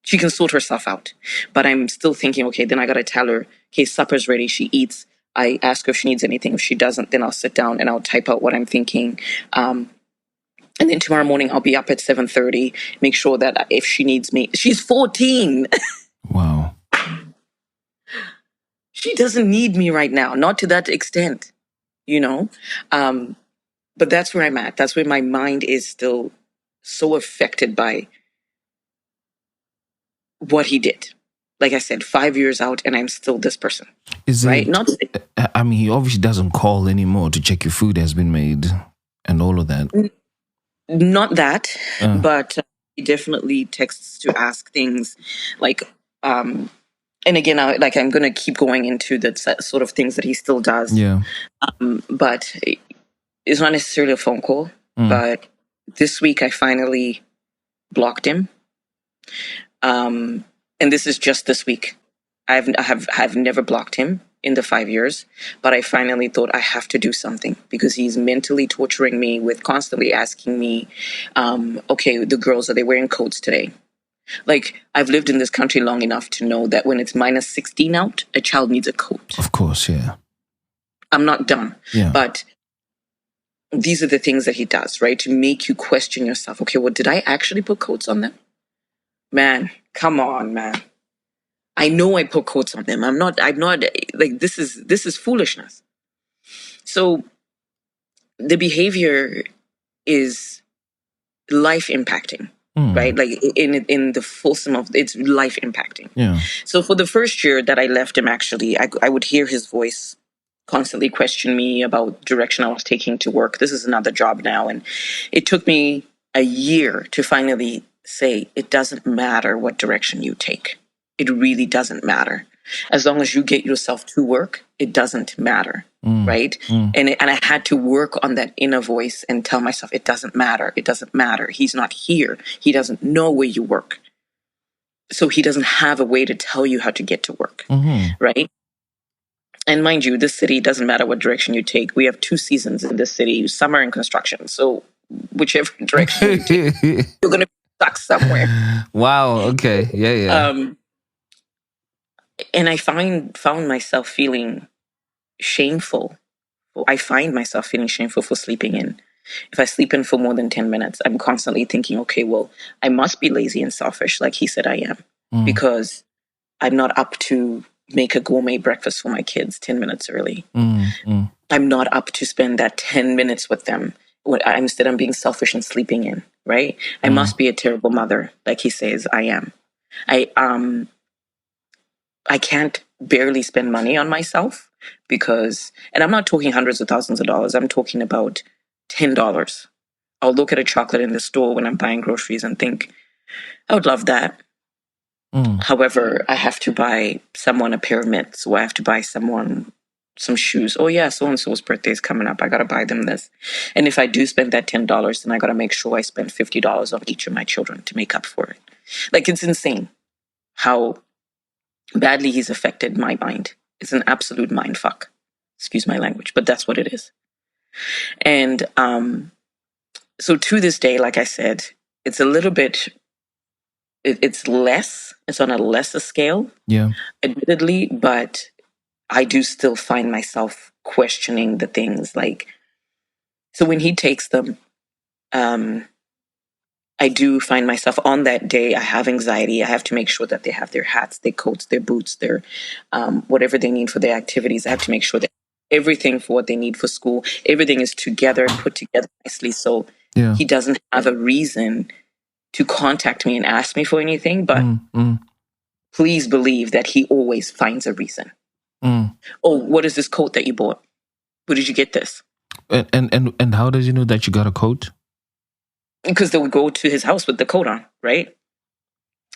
She can sort herself out. But I'm still thinking, okay, then I got to tell her, okay, supper's ready, she eats. I ask her if she needs anything. If she doesn't, then I'll sit down and I'll type out what I'm thinking. And then tomorrow morning, I'll be up at 7:30, make sure that if she needs me, she's 14. Wow. She doesn't need me right now, not to that extent, you know? But that's where I'm at. That's where my mind is still so affected by what he did. Like I said, 5 years out and I'm still this person. Is right? it, I mean, he obviously doesn't call anymore to check your food has been made and all of that. Not that, but he definitely texts to ask things like, and again, I'm going to keep going into the sort of things that he still does. Yeah. But it's not necessarily a phone call. But this week I finally blocked him. And this is just this week. I've never blocked him in the 5 years, but I finally thought I have to do something because he's mentally torturing me with constantly asking me, okay, the girls, are they wearing coats today? Like, I've lived in this country long enough to know that when it's minus 16 out, a child needs a coat. Of course, yeah. I'm not dumb, but these are the things that he does, right? To make you question yourself. Okay, well, did I actually put coats on them? Man, come on, man. I know I put coats on them. I'm not like, this is foolishness. So the behavior is life impacting. Right? Like in the fulsome of it's life impacting. Yeah. So for the first year that I left him, actually, I would hear his voice constantly question me about direction I was taking to work. This is another job now. And it took me a year to finally say, it doesn't matter what direction you take. It really doesn't matter. As long as you get yourself to work, it doesn't matter. Right? And I had to work on that inner voice and tell myself, it doesn't matter. It doesn't matter. He's not here. He doesn't know where you work. So he doesn't have a way to tell you how to get to work. Right? And mind you, this city doesn't matter what direction you take. We have 2 seasons in this city, summer and construction. So whichever direction you take, you're going to be stuck somewhere. Wow. Okay. Yeah. And I found myself feeling shameful. I find myself feeling shameful for sleeping in. If I sleep in for more than 10 minutes, I'm constantly thinking, okay, well, I must be lazy and selfish like he said I am because I'm not up to make a gourmet breakfast for my kids 10 minutes early. I'm not up to spend that 10 minutes with them. Instead, I'm being selfish and sleeping in, right? I must be a terrible mother like he says I am. I can't barely spend money on myself because, and I'm not talking hundreds of thousands of dollars. I'm talking about $10. I'll look at a chocolate in the store when I'm buying groceries and think, I would love that. However, I have to buy someone a pair of mitts, or I have to buy someone some shoes. Oh yeah, so-and-so's birthday is coming up. I got to buy them this. And if I do spend that $10, then I got to make sure I spend $50 on each of my children to make up for it. Like, it's insane how badly he's affected my mind. It's an absolute mind fuck. Excuse my language, but that's what it is. And so to this day, like I said, it's a little bit, it's on a lesser scale, admittedly, but I do still find myself questioning the things like, so when he takes them, I do find myself on that day, I have anxiety. I have to make sure that they have their hats, their coats, their boots, their whatever they need for their activities. I have to make sure that everything for what they need for school, everything is together, put together nicely. So Yeah. he doesn't have a reason to contact me and ask me for anything. But please believe that he always finds a reason. Oh, what is this coat that you bought? Where did you get this? And how does he know that you got a coat? Because they would go to his house with the coat on, right?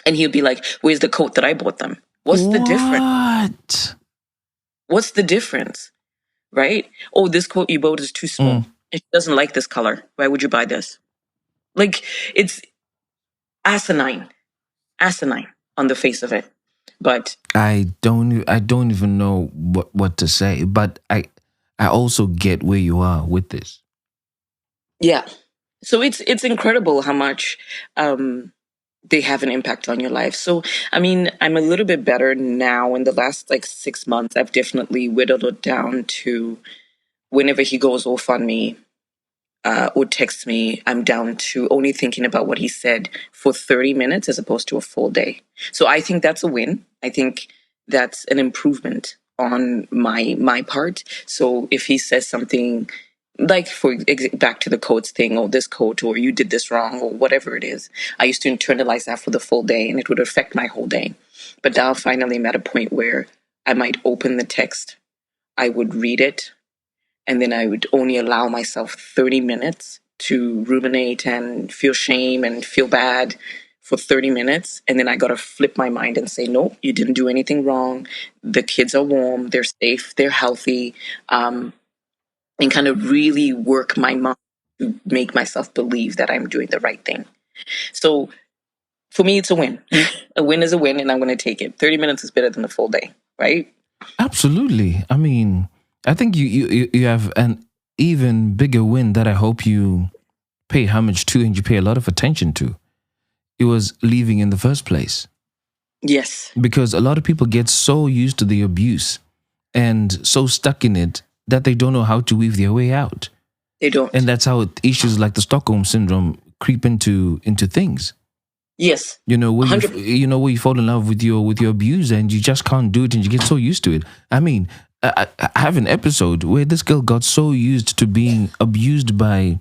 And he'd be like, where's the coat that I bought them? What's the difference? What? What's the difference? Right? Oh, this coat you bought is too small. And she doesn't like this color. Why would you buy this? Like, it's asinine on the face of it. But I don't even know what to say. But I also get where you are with this. yeah. So it's incredible how much they have an impact on your life. So, I mean, I'm a little bit better now. In the last 6 months, I've definitely whittled it down to whenever he goes off on me or texts me, I'm down to only thinking about what he said for 30 minutes as opposed to a full day. So I think that's a win. I think that's an improvement on my part. So if he says something like back to the codes thing, or this code, or you did this wrong, or whatever it is, I used to internalize that for the full day and it would affect my whole day. But now finally I'm at a point where I might open the text, I would read it, and then I would only allow myself 30 minutes to ruminate and feel shame and feel bad for 30 minutes. And then I got to flip my mind and say, no, you didn't do anything wrong. The kids are warm, they're safe, they're healthy. And kind of really work my mind to make myself believe that I'm doing the right thing. So for me, it's a win. A win is a win, and I'm going to take it. 30 minutes is better than a full day, right? Absolutely. I mean, I think you have an even bigger win that I hope you pay homage to and you pay a lot of attention to. It was leaving in the first place. Yes. Because a lot of people get so used to the abuse and so stuck in it that they don't know how to weave their way out. They don't. And that's how issues like the Stockholm syndrome creep into things. Yes. Where you fall in love with your abuser and you just can't do it and you get so used to it. I mean, I have an episode where this girl got so used to being abused by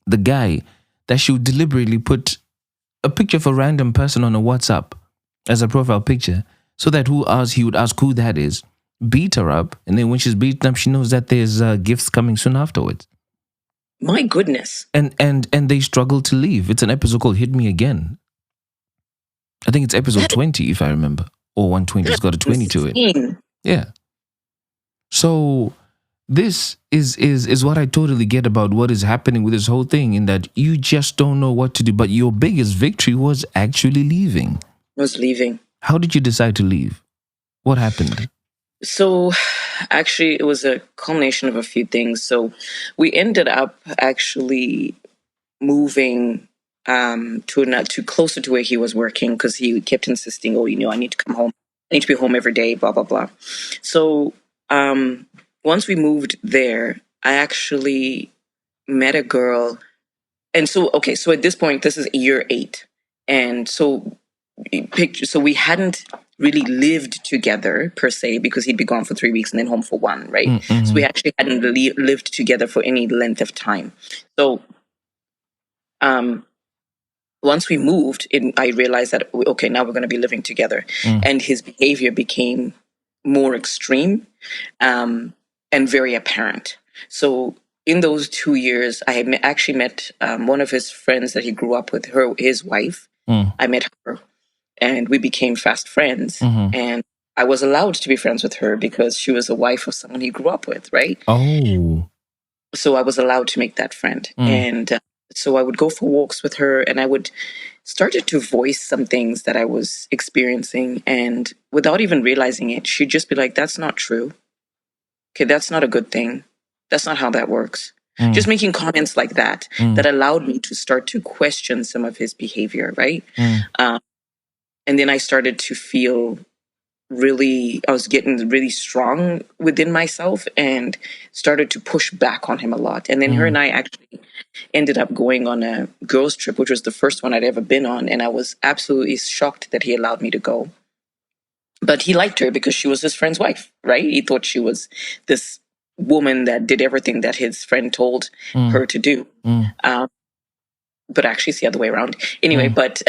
the guy that she would deliberately put a picture of a random person on a WhatsApp as a profile picture so that he would ask who that is, beat her up, and then when she's beaten up, she knows that there's gifts coming soon afterwards. My goodness. And they struggle to leave. It's an episode called Hit Me Again. I think it's episode 20, if I remember, or 120. It's got a 20 to it. Yeah. So this is what I totally get about what is happening with this whole thing, in that you just don't know what to do. But your biggest victory was actually leaving. Was leaving. How did you decide to leave? What happened? So actually, it was a culmination of a few things. So we ended up actually moving to closer to where he was working, because he kept insisting, oh, I need to come home. I need to be home every day, blah, blah, blah. So once we moved there, I actually met a girl. And so at this point, this is year 8. And so we hadn't really lived together per se, because he'd be gone for 3 weeks and then home for 1, right? Mm-hmm. So we actually hadn't lived together for any length of time. So once we moved, I realized that, okay, now we're going to be living together. And his behavior became more extreme and very apparent. So in those 2 years, I had actually met one of his friends that he grew up with, his wife. I met her, and we became fast friends. And I was allowed to be friends with her because she was a wife of someone he grew up with, right? Oh. So I was allowed to make that friend. And so I would go for walks with her, and I would started to voice some things that I was experiencing. And without even realizing it, she'd just be like, that's not true. Okay, that's not a good thing. That's not how that works. Just making comments like that that allowed me to start to question some of his behavior, right? And then I started to feel I was getting really strong within myself and started to push back on him a lot. And then her and I actually ended up going on a girls' trip, which was the first one I'd ever been on. And I was absolutely shocked that he allowed me to go. But he liked her because she was his friend's wife, right? He thought she was this woman that did everything that his friend told her to do. But actually, it's the other way around. Anyway, but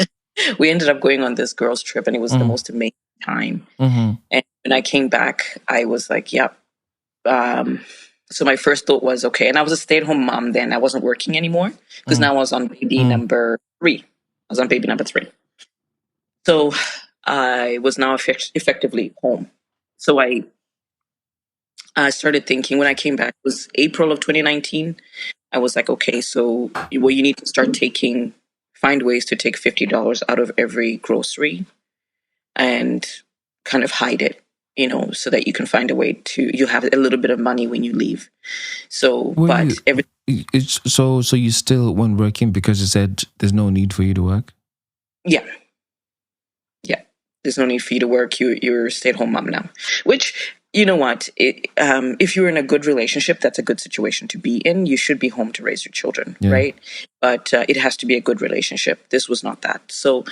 we ended up going on this girls' trip, and it was the most amazing time. And when I came back, I was like, yep. So my first thought was, okay. And I was a stay-at-home mom then. I wasn't working anymore because now I was on baby number 3. I was on baby number 3. So I was now effectively home. So I started thinking when I came back, it was April of 2019. I was like, okay, so you need to find ways to take $50 out of every grocery and kind of hide it, so that you can find a way you have a little bit of money when you leave. So, so you still weren't working because you said there's no need for you to work? Yeah. There's no need for you to work. You're a stay-at-home mom now, which, you know what? If you're in a good relationship, that's a good situation to be in. You should be home to raise your children, right? But it has to be a good relationship. This was not that. So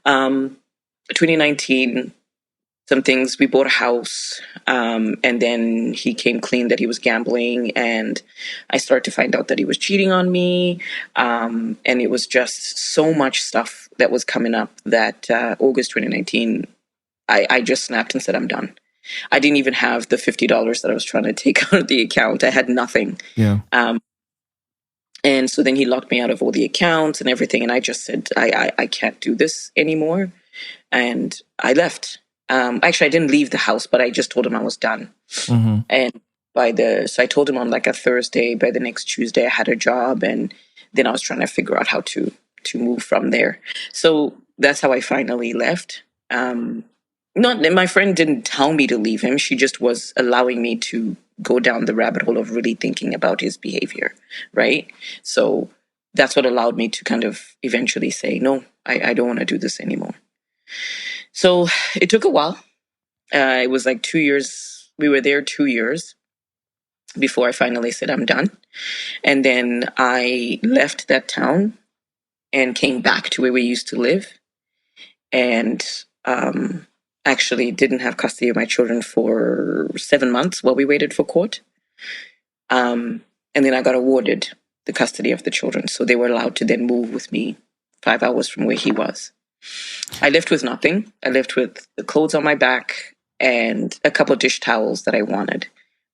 2019, some things, we bought a house, and then he came clean that he was gambling, and I started to find out that he was cheating on me, and it was just so much stuff that was coming up that August 2019, I just snapped and said, I'm done. I didn't even have the $50 that I was trying to take out of the account. I had nothing. And so then he locked me out of all the accounts and everything, and I just said, I can't do this anymore, and I left. Actually, I didn't leave the house, but I just told him I was done. And so I told him on like a Thursday. By the next Tuesday, I had a job, and then I was trying to figure out how to move from there. So that's how I finally left. My friend didn't tell me to leave him. She just was allowing me to go down the rabbit hole of really thinking about his behavior, right? So that's what allowed me to kind of eventually say, no, I don't want to do this anymore. So it took a while. It was like 2 years. We were there 2 years before I finally said, I'm done. And then I left that town and came back to where we used to live. And actually didn't have custody of my children for 7 months while we waited for court. And then I got awarded the custody of the children. So they were allowed to then move with me 5 hours from where he was. I left with nothing. I left with the clothes on my back and a couple of dish towels that I wanted.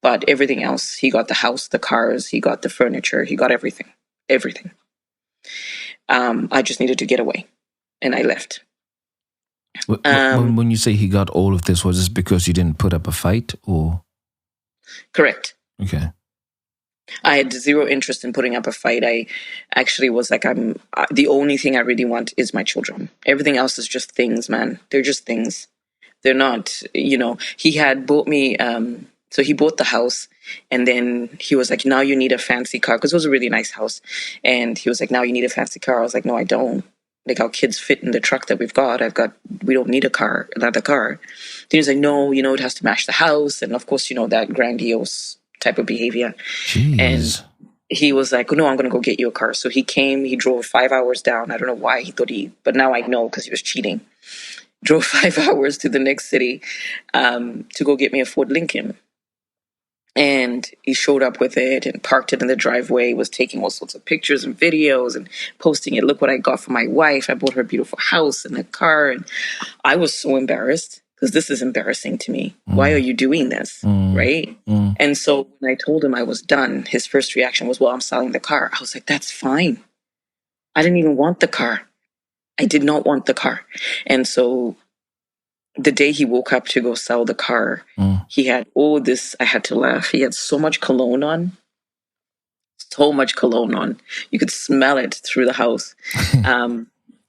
But everything else, he got the house, the cars, he got the furniture, he got everything. Everything. I just needed to get away. And I left. When you say he got all of this, was this because you didn't put up a fight, or? Correct. Okay. I had zero interest in putting up a fight. I actually was like, the only thing I really want is my children. Everything else is just things, man. They're just things. They're not, he had bought me, so he bought the house, and then he was like, now you need a fancy car, because it was a really nice house. And he was like, now you need a fancy car. I was like, no, I don't. Like, our kids fit in the truck that we've got. We don't need another car. Then he was like, no, it has to match the house. And of course, that grandiose type of behavior. Jeez. And he was like, no, I'm going to go get you a car. So he came, he drove 5 hours down. I don't know why he thought but now I know because he was cheating. Drove 5 hours to the next city to go get me a Ford Lincoln. And he showed up with it and parked it in the driveway, was taking all sorts of pictures and videos and posting it. Look what I got for my wife. I bought her a beautiful house and a car. And I was so embarrassed because this is embarrassing to me. Why are you doing this? Right? And so when I told him I was done, his first reaction was, well, I'm selling the car. I was like, that's fine. I didn't even want the car. I did not want the car. And so the day he woke up to go sell the car, he had all this, I had to laugh. He had so much cologne on. So much cologne on. You could smell it through the house.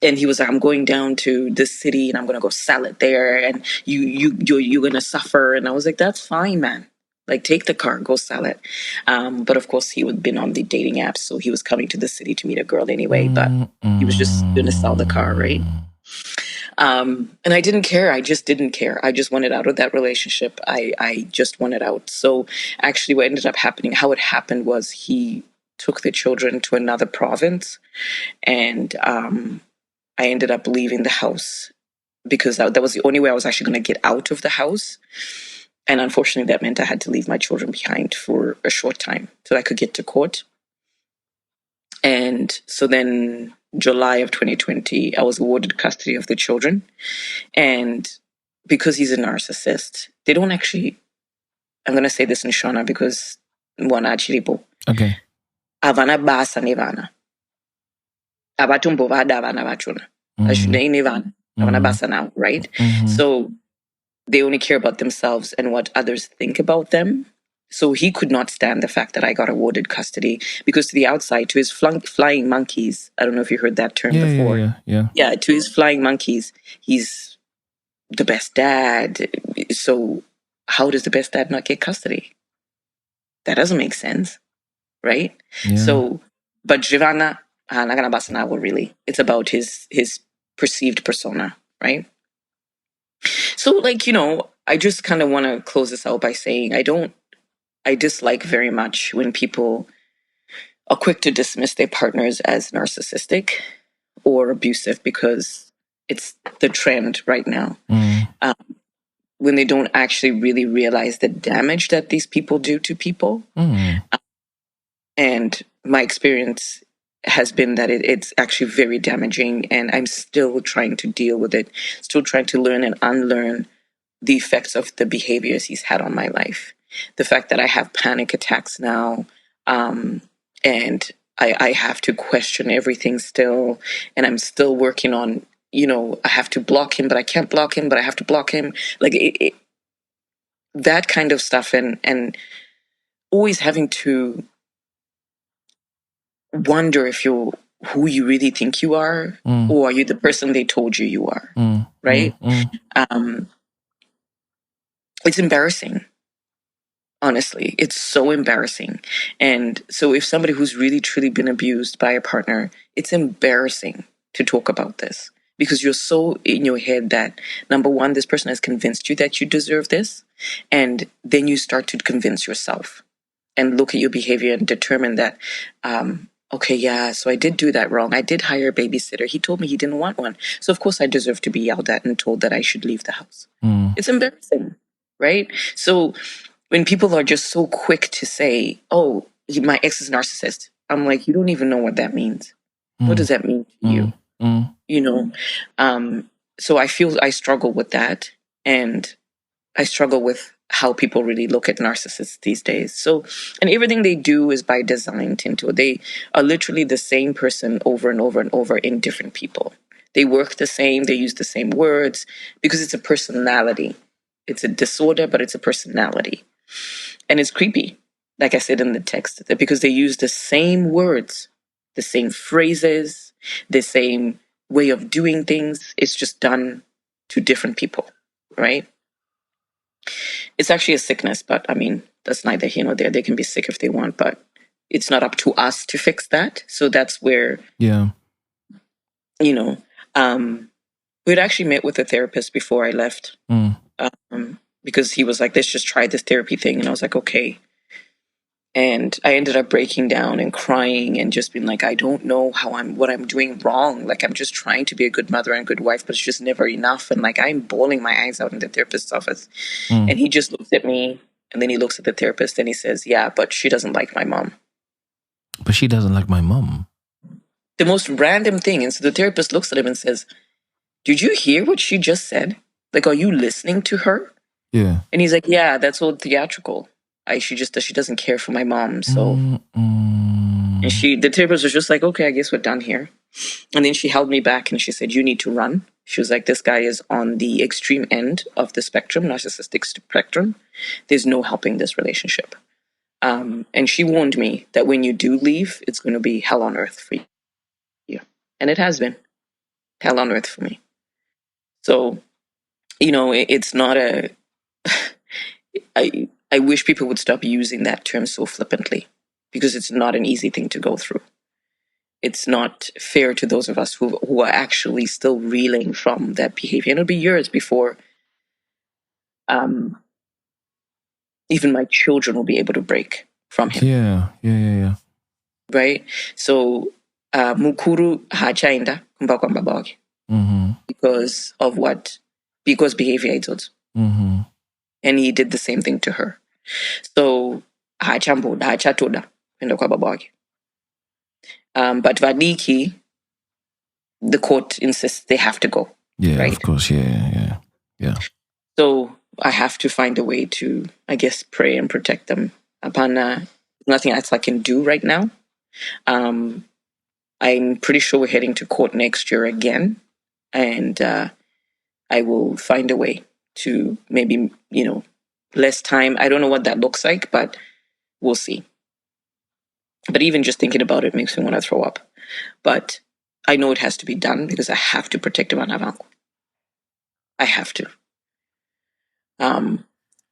And he was like, I'm going down to this city and I'm going to go sell it there. And you're going to suffer. And I was like, that's fine, man. Like, take the car, go sell it. But of course, he had been on the dating apps. So he was coming to the city to meet a girl anyway. But he was just going to sell the car, right? And I didn't care. I just didn't care. I just wanted out of that relationship. I just wanted out. So actually what ended up happening, how it happened was he took the children to another province, and I ended up leaving the house because that was the only way I was actually going to get out of the house. And unfortunately, that meant I had to leave my children behind for a short time so I could get to court. And so then July of 2020, I was awarded custody of the children. And because he's a narcissist, they don't actually, I'm going to say this in Shona because one actually, Okay. avana basa nevana. Abatumbo vada avana bachuna. Ashudei nevana. Avana basa now, right? So they only care about themselves and what others think about them. So he could not stand the fact that I got awarded custody because to the outside, to his flying monkeys, I don't know if you heard that term before. Yeah, to his flying monkeys, he's the best dad. So how does the best dad not get custody? That doesn't make sense, right? Yeah. So, but Jivana, really, it's about his perceived persona, right? So, like, I just kind of want to close this out by saying I dislike very much when people are quick to dismiss their partners as narcissistic or abusive because it's the trend right now. When they don't actually really realize the damage that these people do to people. And my experience has been that it's actually very damaging, and I'm still trying to deal with it, still trying to learn and unlearn the effects of the behaviors he's had on my life. The fact that I have panic attacks now, and I have to question everything still, and I'm still working on, I have to block him, but I can't block him, but I have to block him. Like that kind of stuff, and always having to wonder if you're who you really think you are, or are you the person they told you are, right? It's embarrassing. Honestly, it's so embarrassing. And so if somebody who's really truly been abused by a partner, it's embarrassing to talk about this because you're so in your head that, number one, this person has convinced you that you deserve this. And then you start to convince yourself and look at your behavior and determine that, okay, yeah, so I did do that wrong. I did hire a babysitter. He told me he didn't want one. So of course I deserve to be yelled at and told that I should leave the house. It's embarrassing, right? So when people are just so quick to say, oh, my ex is narcissist, I'm like, you don't even know what that means. What does that mean to you? So I struggle with that. And I struggle with how people really look at narcissists these days. So, and everything they do is by design, Tinto. They are literally the same person over and over and over in different people. They work the same, they use the same words because it's a personality. It's a disorder, but it's a personality. And it's creepy, like I said in the text, because they use the same words, the same phrases, the same way of doing things. It's just done to different people, right? It's actually a sickness, but I mean, that's neither here nor there. They can be sick if they want, but it's not up to us to fix that. So that's where, we'd actually met with a therapist before I left. Because he was like, let's just try this therapy thing. And I was like, okay. And I ended up breaking down and crying and just being like, I don't know what I'm doing wrong. Like, I'm just trying to be a good mother and a good wife, but it's just never enough. And like, I'm bawling my eyes out in the therapist's office. And he just looks at me and then he looks at the therapist and he says, yeah, but she doesn't like my mom. But she doesn't like my mom. The most random thing. And so the therapist looks at him and says, did you hear what she just said? Like, are you listening to her? Yeah. And he's like, yeah, that's all theatrical. She doesn't care for my mom. So, and the therapist was just like, okay, I guess we're done here. And then she held me back and she said, you need to run. She was like, this guy is on the extreme end of the spectrum, narcissistic spectrum. There's no helping this relationship. And she warned me that when you do leave, it's going to be hell on earth for you. And it has been hell on earth for me. So, it's not I wish people would stop using that term so flippantly because it's not an easy thing to go through. it's not fair to those of us who are actually still reeling from that behavior. And it'll be years before even my children will be able to break from him. Yeah. Right? So Mukuru hachaenda kumba kwa baba wake because of what? Because behavior aids. And he did the same thing to her. So hachatoda kwenda kwa baba wake. But Vadiki, the court insists they have to go. Yeah, right? of course. Yeah. So I have to find a way to, I guess, pray and protect them. Upon nothing else I can do right now. I'm pretty sure we're heading to court next year again, and I will find a way to maybe, less time. I don't know what that looks like, but we'll see. But even just thinking about it makes me want to throw up. But I know it has to be done because I have to protect Manavanku. I have to.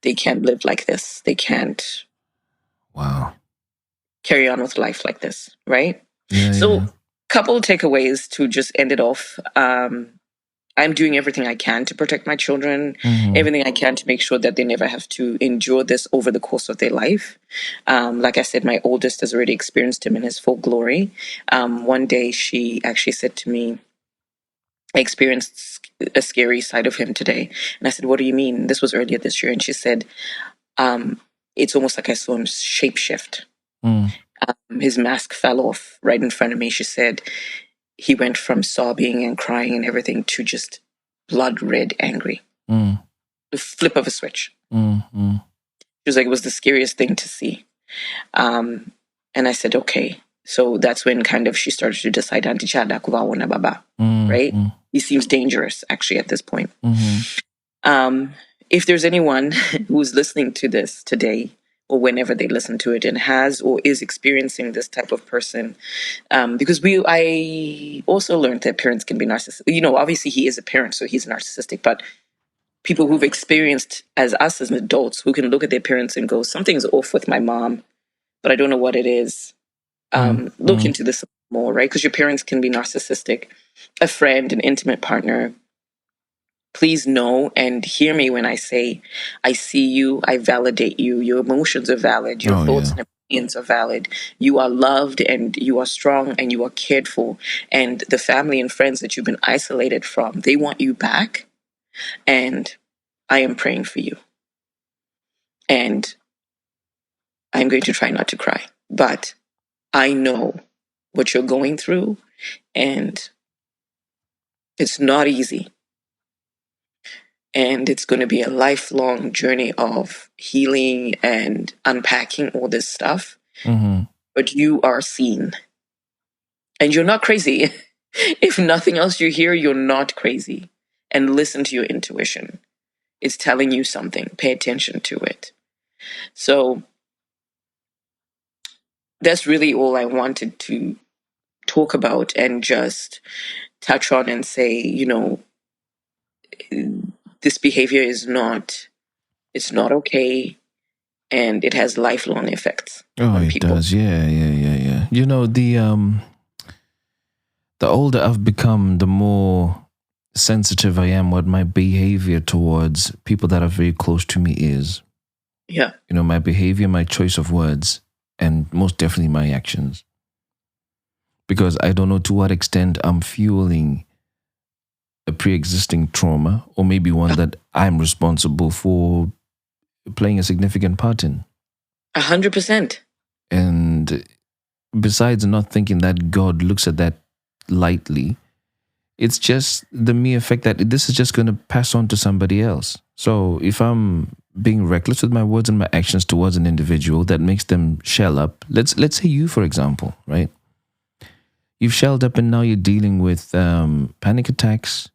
They can't live like this. They can't carry on with life like this, right? Couple takeaways to just end it off. I'm doing everything I can to protect my children, everything I can to make sure that they never have to endure this over the course of their life. Like I said, my oldest has already experienced him in his full glory. One day she actually said to me, I experienced a scary side of him today. And I said, what do you mean? This was earlier this year. And she said, it's almost like I saw him shapeshift. His mask fell off right in front of me. She said he went from sobbing and crying and everything to just blood red angry. The flip of a switch. She was like, it was the scariest thing to see. And I said, okay. So that's when kind of she started to decide, right? He seems dangerous actually at this point. If there's anyone who's listening to this today or whenever they listen to it and has or is experiencing this type of person, because I also learned that parents can be narcissistic. Obviously he is a parent, so he's narcissistic, but people who've experienced as us as adults who can look at their parents and go, something's off with my mom, but I don't know what it is. Look into this more, right? Because your parents can be narcissistic. A friend, an intimate partner, please know and hear me when I say, I see you, I validate you, your emotions are valid, your thoughts and opinions are valid. You are loved and you are strong and you are cared for. And the family and friends that you've been isolated from, they want you back. And I am praying for you. And I'm going to try not to cry. But I know what you're going through, and it's not easy. And it's going to be a lifelong journey of healing and unpacking all this stuff. But you are seen. And you're not crazy. If nothing else you hear, you're not crazy. And listen to your intuition. It's telling you something. Pay attention to it. So that's really all I wanted to talk about and just touch on and say, this behavior is not okay, and it has lifelong effects on people. It does. Yeah. The older I've become, the more sensitive I am what my behavior towards people that are very close to me is. Yeah. My behavior, my choice of words, and most definitely my actions. Because I don't know to what extent I'm fueling a pre-existing trauma, or maybe one that I'm responsible for playing a significant part in. 100%. And besides not thinking that God looks at that lightly, it's just the mere fact that this is just going to pass on to somebody else. So if I'm being reckless with my words and my actions towards an individual that makes them shell up, let's say you, for example, right? You've shelled up and now you're dealing with panic attacks.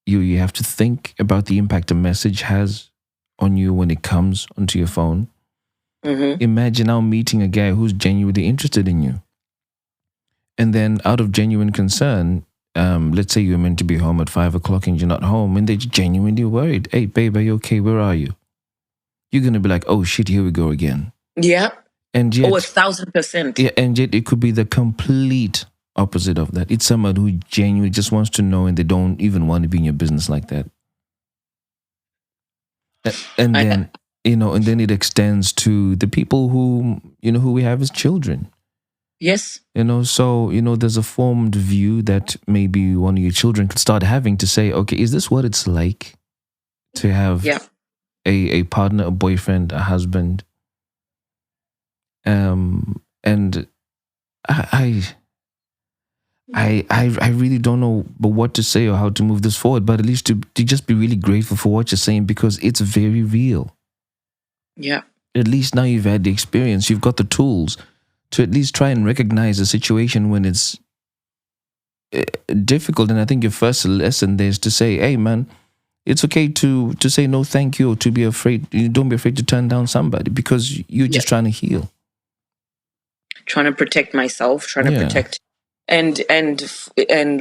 You have to think about the impact a message has on you when it comes onto your phone. Imagine now meeting a guy who's genuinely interested in you. And then out of genuine concern, let's say you're meant to be home at 5 o'clock and you're not home and they're genuinely worried. Hey, babe, are you okay? Where are you? You're going to be like, oh shit, here we go again. Yeah. And yet, 1,000%. Yeah, and yet it could be the complete opposite of that. It's someone who genuinely just wants to know and they don't even want to be in your business like that. And I- then, and then it extends to the people who, who we have as children. Yes. So, there's a formed view that maybe one of your children could start having to say, okay, is this what it's like to have Yeah. a partner, a boyfriend, a husband? And I really don't know but what to say or how to move this forward, but at least to just be really grateful for what you're saying, because it's very real. Yeah. At least now you've had the experience, you've got the tools to at least try and recognize a situation when it's difficult. And I think your first lesson there is to say, hey man, it's okay to say no thank you, or to be afraid. Don't be afraid to turn down somebody, because you're just trying to heal. Trying to protect myself, trying to protect. And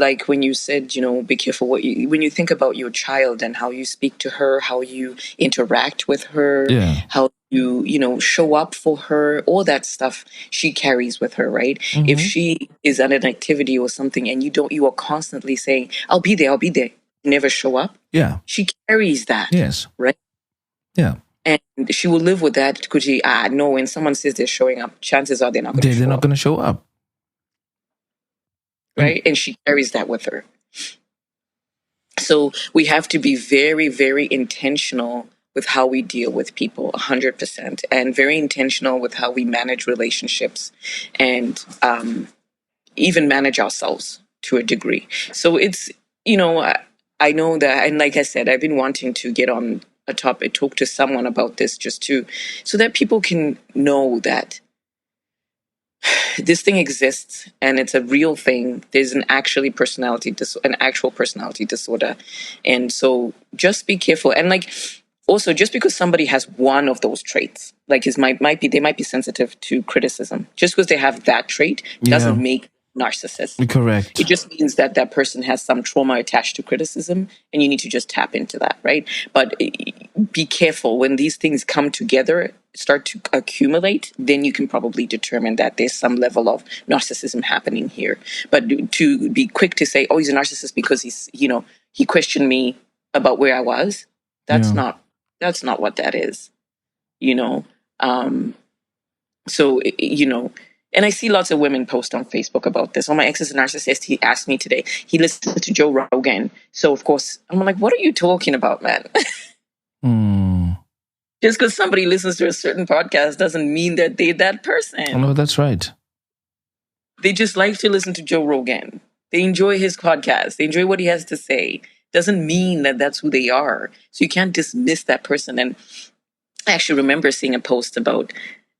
like when you said, be careful when you think about your child and how you speak to her, how you interact with her, how you show up for her, all that stuff she carries with her, right? Mm-hmm. If she is at an activity or something and you are constantly saying, I'll be there, never show up. Yeah. She carries that. Yes. Right? Yeah. And she will live with that because no, when someone says they're showing up, chances are they're not going to show up. They're not going to show up. Right? And she carries that with her. So we have to be very, very intentional with how we deal with people, 100%, and very intentional with how we manage relationships and even manage ourselves to a degree. So it's, I know that, and like I said, I've been wanting to get on a topic, talk to someone about this so that people can know that this thing exists and it's a real thing. There's an actual personality disorder. And so just be careful. And like, also just because somebody has one of those traits, like they might be sensitive to criticism. Just because they have that trait doesn't make narcissist. Correct. It just means that that person has some trauma attached to criticism, and you need to just tap into that, right? But be careful when these things come together, start to accumulate, then you can probably determine that there's some level of narcissism happening here. But to be quick to say, oh, he's a narcissist because he questioned me about where I was, that's not what that is, So, and I see lots of women post on Facebook about this. Oh, my ex is a narcissist. He asked me today. He listened to Joe Rogan. So, of course, I'm like, what are you talking about, man? Just because somebody listens to a certain podcast doesn't mean that they're that person. Oh, no, that's right. They just like to listen to Joe Rogan. They enjoy his podcast. They enjoy what he has to say. Doesn't mean that that's who they are. So you can't dismiss that person. And I actually remember seeing a post about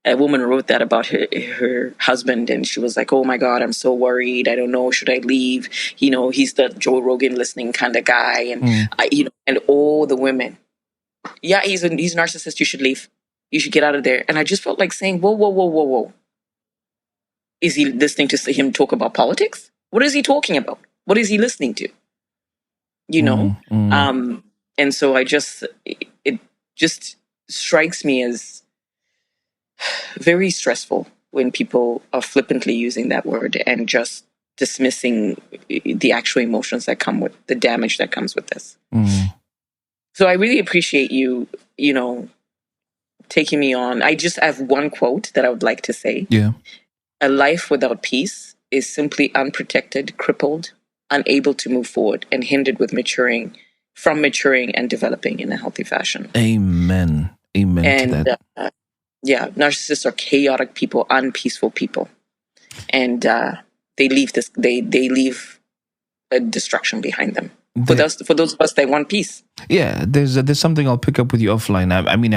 a woman wrote that about her husband, and she was like, oh my God, I'm so worried. I don't know. Should I leave? He's the Joe Rogan listening kind of guy. And, and all the women, he's a narcissist. You should leave. You should get out of there. And I just felt like saying, whoa. Is he listening to him talk about politics? What is he talking about? What is he listening to? And so it just strikes me as very stressful when people are flippantly using that word and just dismissing the actual emotions that come with the damage that comes with this. So I really appreciate you, taking me on. I just have one quote that I would like to say. Yeah. A life without peace is simply unprotected, crippled, unable to move forward, and hindered from maturing and developing in a healthy fashion. Amen. Amen and, to that. Narcissists are chaotic people, unpeaceful people, and they leave a destruction behind them. For those of us that want peace. Yeah, there's something I'll pick up with you offline. I mean,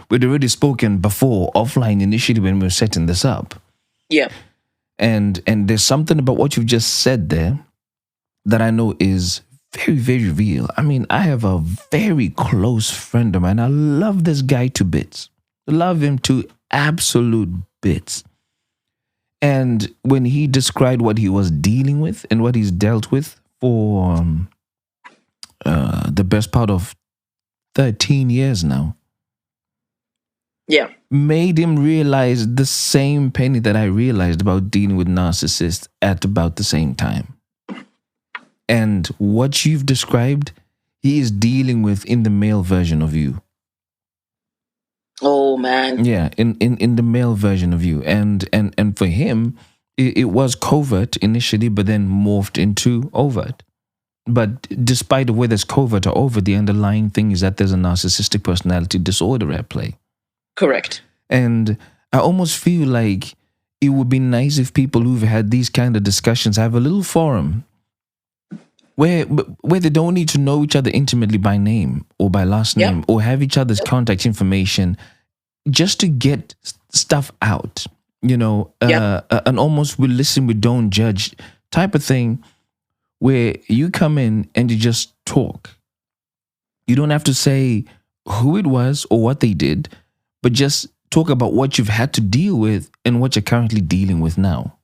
we'd already spoken before offline initially when we were setting this up. Yeah. And there's something about what you've just said there that I know is very, very real. I mean, I have a very close friend of mine. I love this guy to bits. Love him to absolute bits. And when he described what he was dealing with and what he's dealt with for the best part of 13 years now. Yeah. made him realize the same penny that I realized about dealing with narcissists at about the same time. And what you've described, he is dealing with in the male version of you. Oh man. Yeah, in the male version of you. And for him, it was covert initially, but then morphed into overt. But despite whether it's covert or overt, the underlying thing is that there's a narcissistic personality disorder at play. Correct. And I almost feel like it would be nice if people who've had these kind of discussions have a little forum where they don't need to know each other intimately by name or by last name or have each other's contact information, just to get stuff out, an almost we listen, we don't judge type of thing, where you come in and you just talk. You don't have to say who it was or what they did, but just talk about what you've had to deal with and what you're currently dealing with now.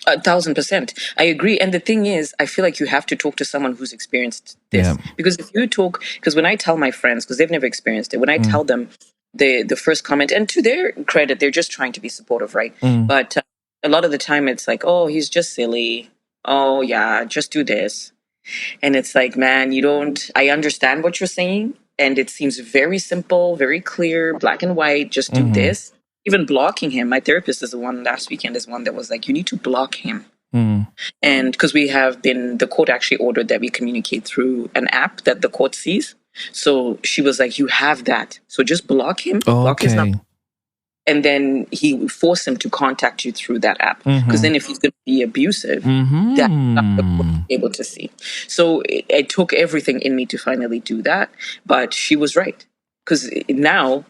1,000%. I agree. And the thing is, I feel like you have to talk to someone who's experienced this. Yeah. Because if you talk, because when I tell my friends, because they've never experienced it, when I tell them the first comment, and to their credit, they're just trying to be supportive, right? But a lot of the time it's like, oh, he's just silly. Oh, yeah, just do this. And it's like, man, I understand what you're saying. And it seems very simple, very clear, black and white, just do this. Even blocking him, my therapist is the one last weekend is one that was like, you need to block him. And because the court actually ordered that we communicate through an app that the court sees. So she was like, you have that. So just block him. Block his number. And then he forced him to contact you through that app. Because then if he's going to be abusive, that's not the court able to see. So it took everything in me to finally do that. But she was right. Because now,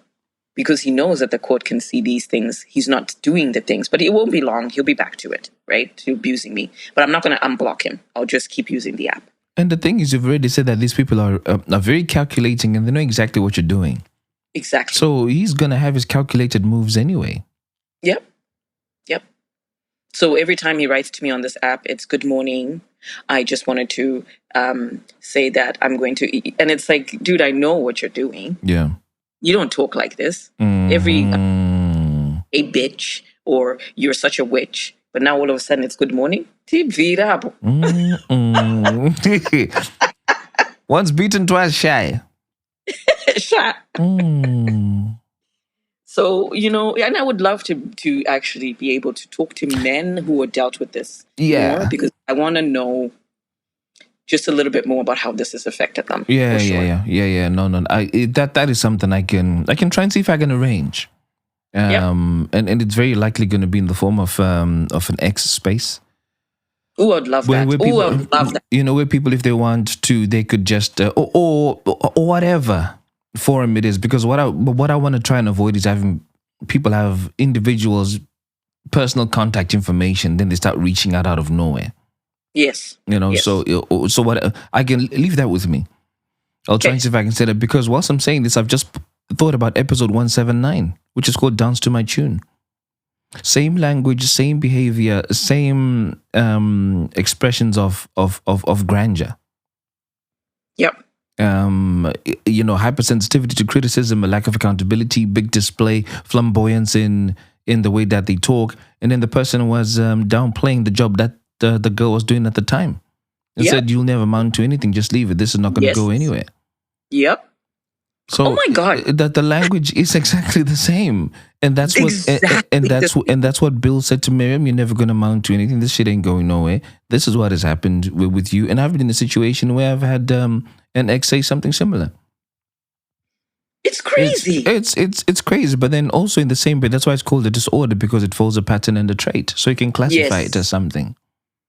because he knows that the court can see these things, he's not doing the things. But it won't be long. He'll be back to it, right? To abusing me. But I'm not going to unblock him. I'll just keep using the app. And the thing is, you've already said that these people are very calculating and they know exactly what you're doing. Exactly. So he's going to have his calculated moves anyway. Yep. So every time he writes to me on this app, it's good morning. I just wanted to say that I'm going to eat. And it's like, dude, I know what you're doing. Yeah. You don't talk like this. Every a bitch or you're such a witch. But now all of a sudden it's good morning. Once beaten, twice shy. Shy. So, and I would love to actually be able to talk to men who are dealt with this more, because I want to know just a little bit more about how this has affected them. Yeah. No. That is something I can try and see if I can arrange. And it's very likely going to be in the form of an X space. Oh, I'd love that. I would love that. Where people, if they want to, they could just or whatever forum it is. Because what I want to try and avoid is having people have individuals' personal contact information, then they start reaching out of nowhere. Yes. Yes. So what I can leave that with me. I'll try and see if I can set it, because whilst I'm saying this, I've just thought about episode 179, which is called Dance to My Tune. Same language, same behavior, same expressions of grandeur. Yep. Hypersensitivity to criticism, a lack of accountability, big display, flamboyance in the way that they talk, and then the person was downplaying the job that the girl was doing at the time, and said, "You'll never amount to anything. Just leave it. This is not going to go anywhere." Yep. So, oh my God, that the language is exactly the same, and that's that's what Bill said to Miriam. You're never going to amount to anything. This shit ain't going nowhere. This is what has happened with you, and I've been in a situation where I've had an ex say something similar. It's crazy. It's crazy, but then also in the same way, that's why it's called a disorder, because it follows a pattern and a trait, so you can classify it as something.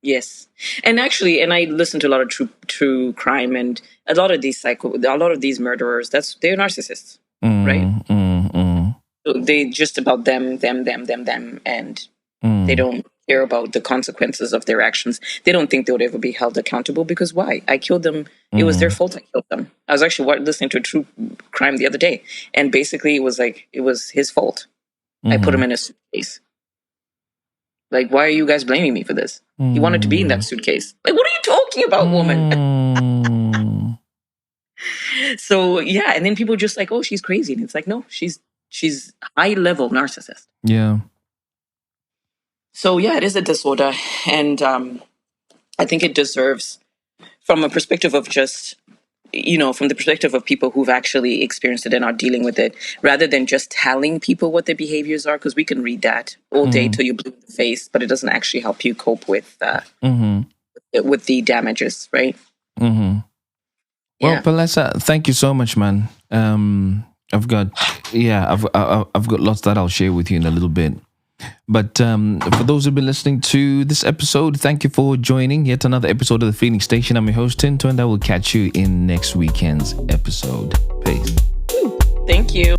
Yes, and actually, I listen to a lot of true crime, and a lot of these murderers, they're narcissists, right? So they just about them, and they don't care about the consequences of their actions. They don't think they would ever be held accountable, because why? I killed them. It was their fault I killed them. I was actually listening to a true crime the other day, and basically it was his fault. I put him in a suitcase. Like, why are you guys blaming me for this? He wanted to be in that suitcase. Like, what are you talking about, woman? So, yeah. And then people are just like, oh, she's crazy. And it's like, no, she's She's high level narcissist. Yeah. So yeah, it is a disorder, and I think it deserves, from a perspective of just, from the perspective of people who've actually experienced it and are dealing with it, rather than just telling people what their behaviors are, because we can read that all day till you're blue in the face, but it doesn't actually help you cope with the damages, right? Mm-hmm. Well, Palesa, thank you so much, man. I've got lots that I'll share with you in a little bit. But for those who've been listening to this episode, thank you for joining yet another episode of The Feeling Station. I'm your host, Tinto, and I will catch you in next weekend's episode. Peace. Thank you.